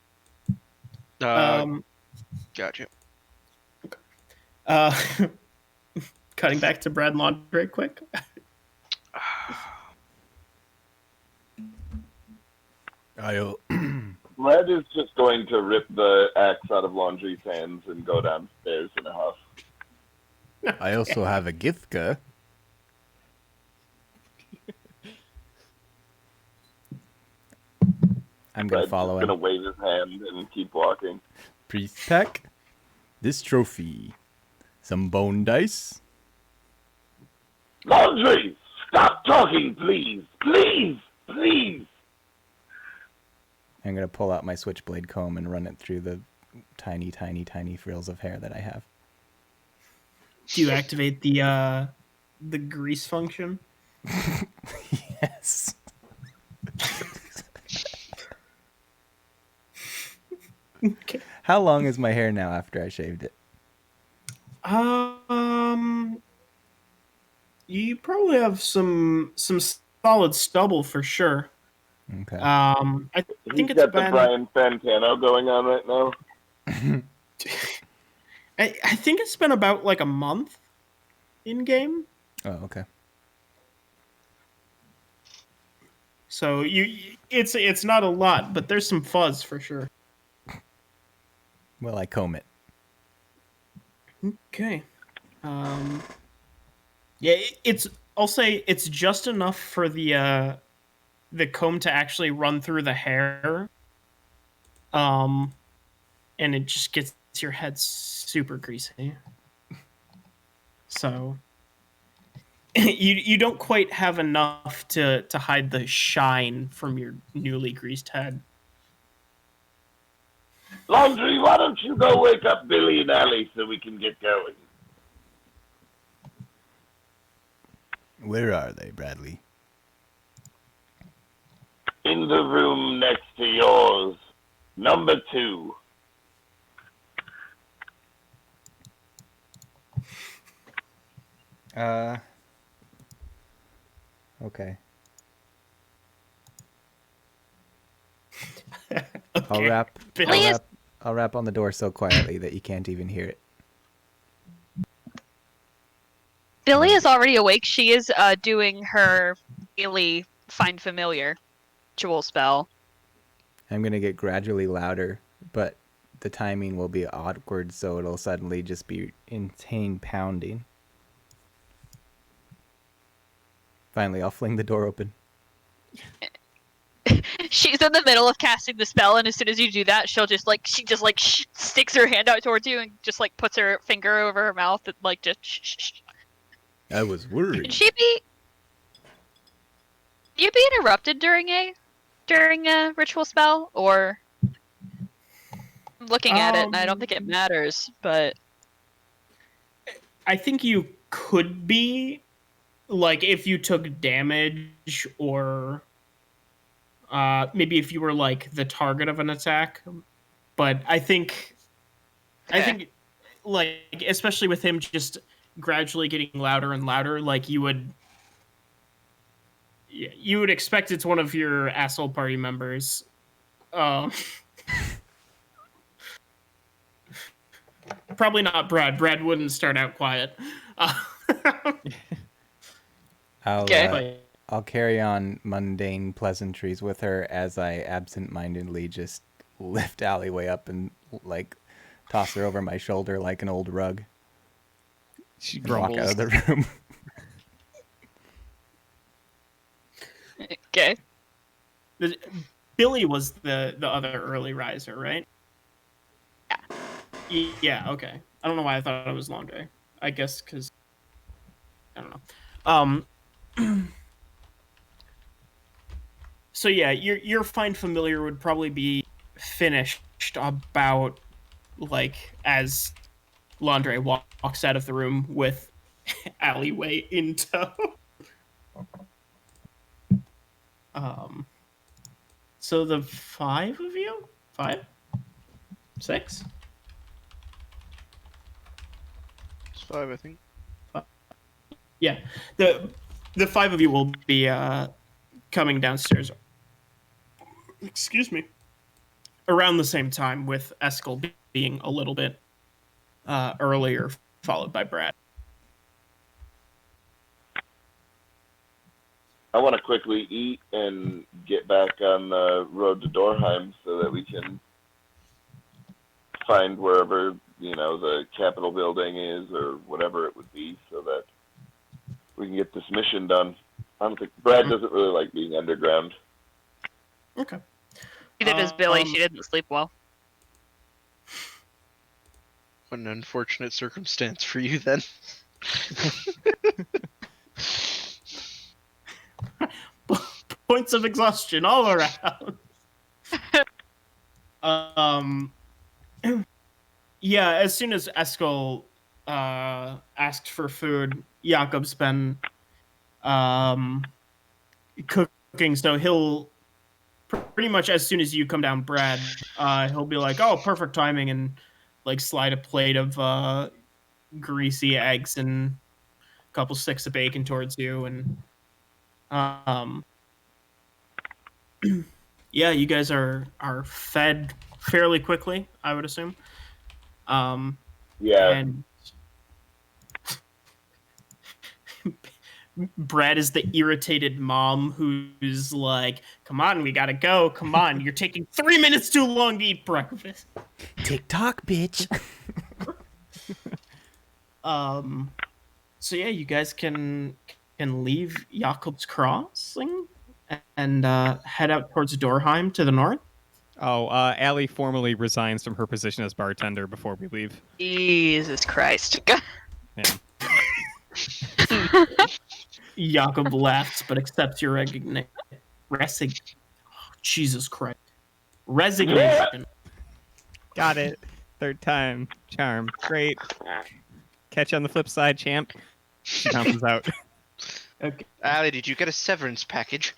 Gotcha. Cutting back to Brad Laundry quick. I'll Red is just going to rip the axe out of Laundry's hands and go downstairs in a huff. I also have a Githka. I'm gonna Red's follow just him. gonna wave his hand and keep walking. Priest pack. This trophy. Some bone dice. Laundry! Stop talking, please! Please! Please! I'm gonna pull out my switchblade comb and run it through the tiny, tiny, tiny frills of hair that I have. Do you activate the grease function? Yes. Okay. How long is my hair now after I shaved it? You probably have some solid stubble for sure. Okay. I think He's it's got the been. Brian Fantano going on right now. I think it's been about like a month in game. Oh, okay. So it's not a lot, but there's some fuzz for sure. Well, I comb it. Okay. Yeah, it's. I'll say it's just enough for the comb to actually run through the hair. And it just gets your head super greasy. So you don't quite have enough to hide the shine from your newly greased head. Laundry, why don't you go wake up Billy and Allie so we can get going? Where are they, Bradley? In the room next to yours, number 2. Okay. Okay. Billy is- I'll rap on the door so quietly that you can't even hear it. Billy is already awake. She is doing her daily find familiar ritual spell. I'm gonna get gradually louder, but the timing will be awkward, so it'll suddenly just be insane pounding. Finally, I'll fling the door open. She's in the middle of casting the spell, and as soon as you do that, she sticks her hand out towards you and just like puts her finger over her mouth and like just shh. I was worried. Should you be interrupted during a ritual spell, or I'm looking at it and I don't think it matters, but I think you could be, like, if you took damage, or maybe if you were like the target of an attack. But I think like, especially with him just gradually getting louder and louder, like you would expect it's one of your asshole party members. Probably not Brad. Brad wouldn't start out quiet. I'll carry on mundane pleasantries with her as I absent-mindedly just lift Alleyway up and like toss her over my shoulder like an old rug. She Walk grumbles. out of the room. okay. Billy was the other early riser, right? Yeah. Yeah, okay. I don't know why I thought it was Laundry. I guess because I don't know. So yeah, your find familiar would probably be finished about like as Laundry walks out of the room with Alleyway in tow. So the 5 of you? 5? 6? It's 5, I think. Yeah. The 5 of you will be coming downstairs. Excuse me. Around the same time, with Eskel being a little bit earlier, followed by Brad. I want to quickly eat and get back on the road to Dorheim so that we can find wherever, the Capitol building is or whatever it would be so that we can get this mission done. I don't think Brad doesn't really like being underground. Okay. Neither does Billy. She didn't sleep well. What an unfortunate circumstance for you, then. Points of exhaustion all around. Yeah, as soon as Eskel asked for food, Jakob's been cooking, so he'll pretty much, as soon as you come down, Brad, he'll be like, "Oh, perfect timing," and like slide a plate of greasy eggs and a couple sticks of bacon towards you, and yeah, you guys are fed fairly quickly, I would assume. Yeah. And Brad is the irritated mom who's like, "Come on, we gotta go. Come on, you're taking 3 minutes too long to eat breakfast." TikTok, bitch. So yeah, you guys can leave Jakob's Crossing and head out towards Dorheim to the north. Oh, Allie formally resigns from her position as bartender before we leave. Jesus Christ. Yeah. Jakob laughs but accepts your Jesus Christ. Resignation. Got it. Third time. Charm. Great. Catch you on the flip side, champ. She bounces out. Okay. Ali, did you get a severance package?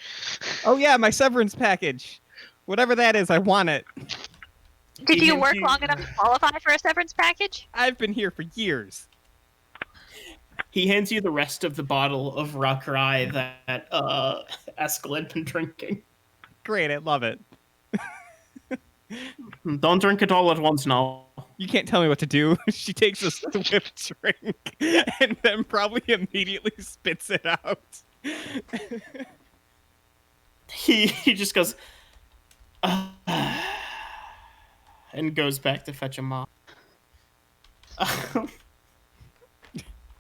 Oh yeah, my severance package. Whatever that is, I want it. Did you hands work long enough to qualify for a severance package? I've been here for years. He hands you the rest of the bottle of rock rye that Eskel had been drinking. Great, I love it. Don't drink it all at once now. You can't tell me what to do. She takes a swift drink and then probably immediately spits it out. He just goes and goes back to fetch a mop.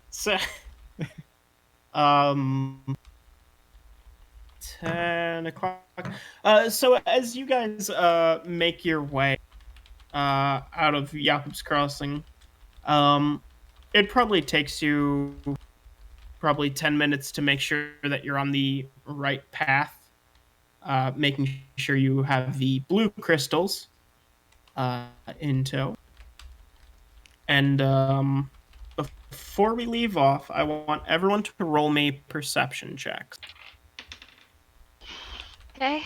So 10 o'clock. So as you guys make your way out of Jakob's Crossing, it probably takes you 10 minutes to make sure that you're on the right path, making sure you have the blue crystals in tow. And before we leave off, I want everyone to roll me perception checks. Okay.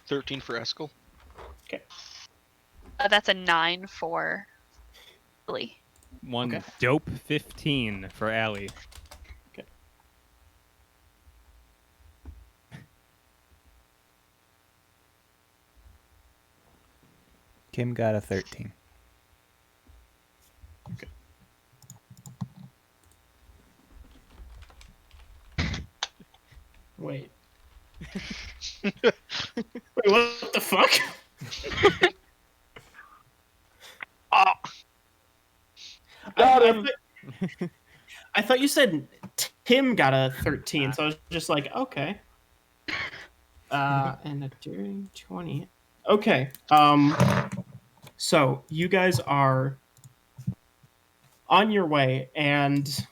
13 for Eskel. That's a 9 for Billy. One Okay. dope 15 for Allie. Kim got a 13. Wait. Wait, what the fuck? I thought you said Tim got a 13, so I was just like, okay. And a during 20. Okay. So you guys are on your way, and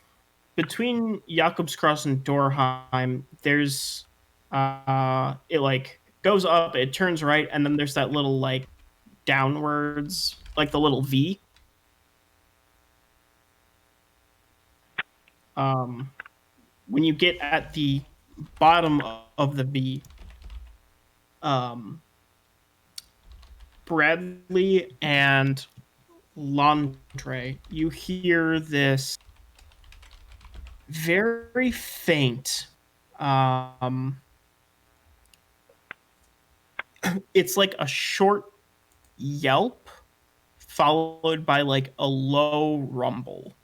between Jakob's Cross and Dorheim, there's it like goes up, it turns right, and then there's that little like downwards, like the little V. When you get at the bottom of the V, Bradley and Landre, you hear this very faint, it's like a short yelp followed by like a low rumble,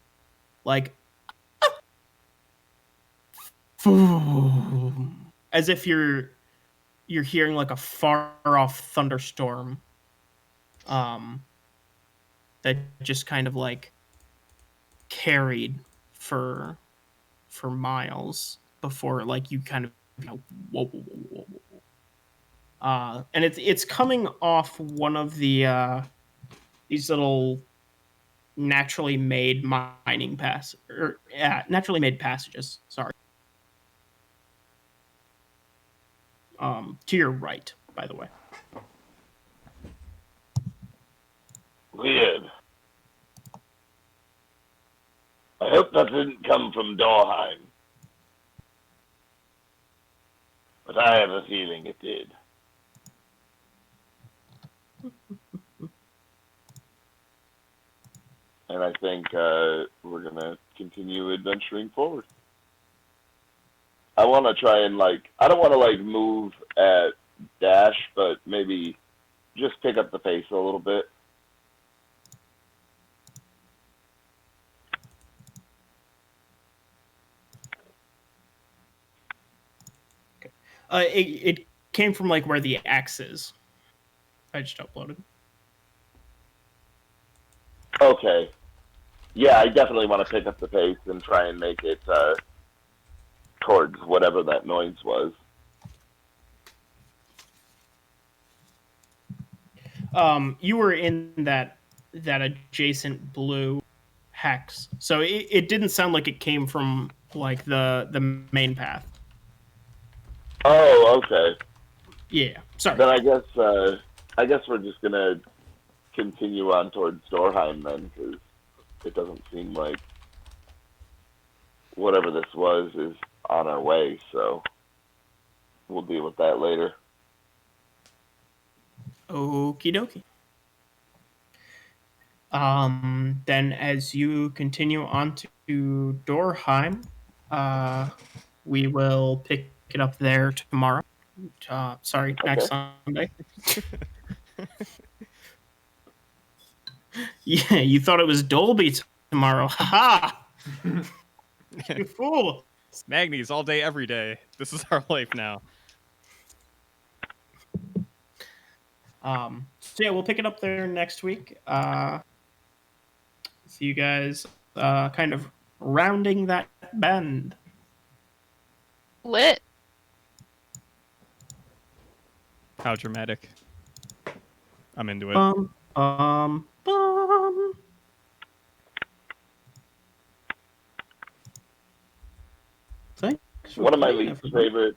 like as if you're hearing like a far off thunderstorm that just kind of like carried for miles before like you kind of whoa, whoa, whoa, whoa. And it's coming off one of the these little naturally made naturally made passages, sorry. To your right, by the way. Weird. I hope that didn't come from Dorheim. But I have a feeling it did. And I think we're going to continue adventuring forward. I want to try and, like, I don't want to, like, move at dash, but maybe just pick up the pace a little bit. It came from like where the X is. I just uploaded. Okay. Yeah, I definitely want to pick up the pace and try and make it towards whatever that noise was. You were in that adjacent blue hex, so it didn't sound like it came from like the main path. Oh, okay. Yeah, sorry. Then I guess we're just gonna continue on towards Dorheim then, because it doesn't seem like whatever this was is on our way. So we'll deal with that later. Okie dokie. Then as you continue on to Dorheim, we will pick it up there tomorrow. Sorry, next Sunday. Yeah, you thought it was Dolby tomorrow. Ha ha! You fool! Magnies all day, every day. This is our life now. So yeah, we'll pick it up there next week. See you guys kind of rounding that bend. Lit. How dramatic. I'm into it. Bum. Thanks for One of my playing, least everybody. favorite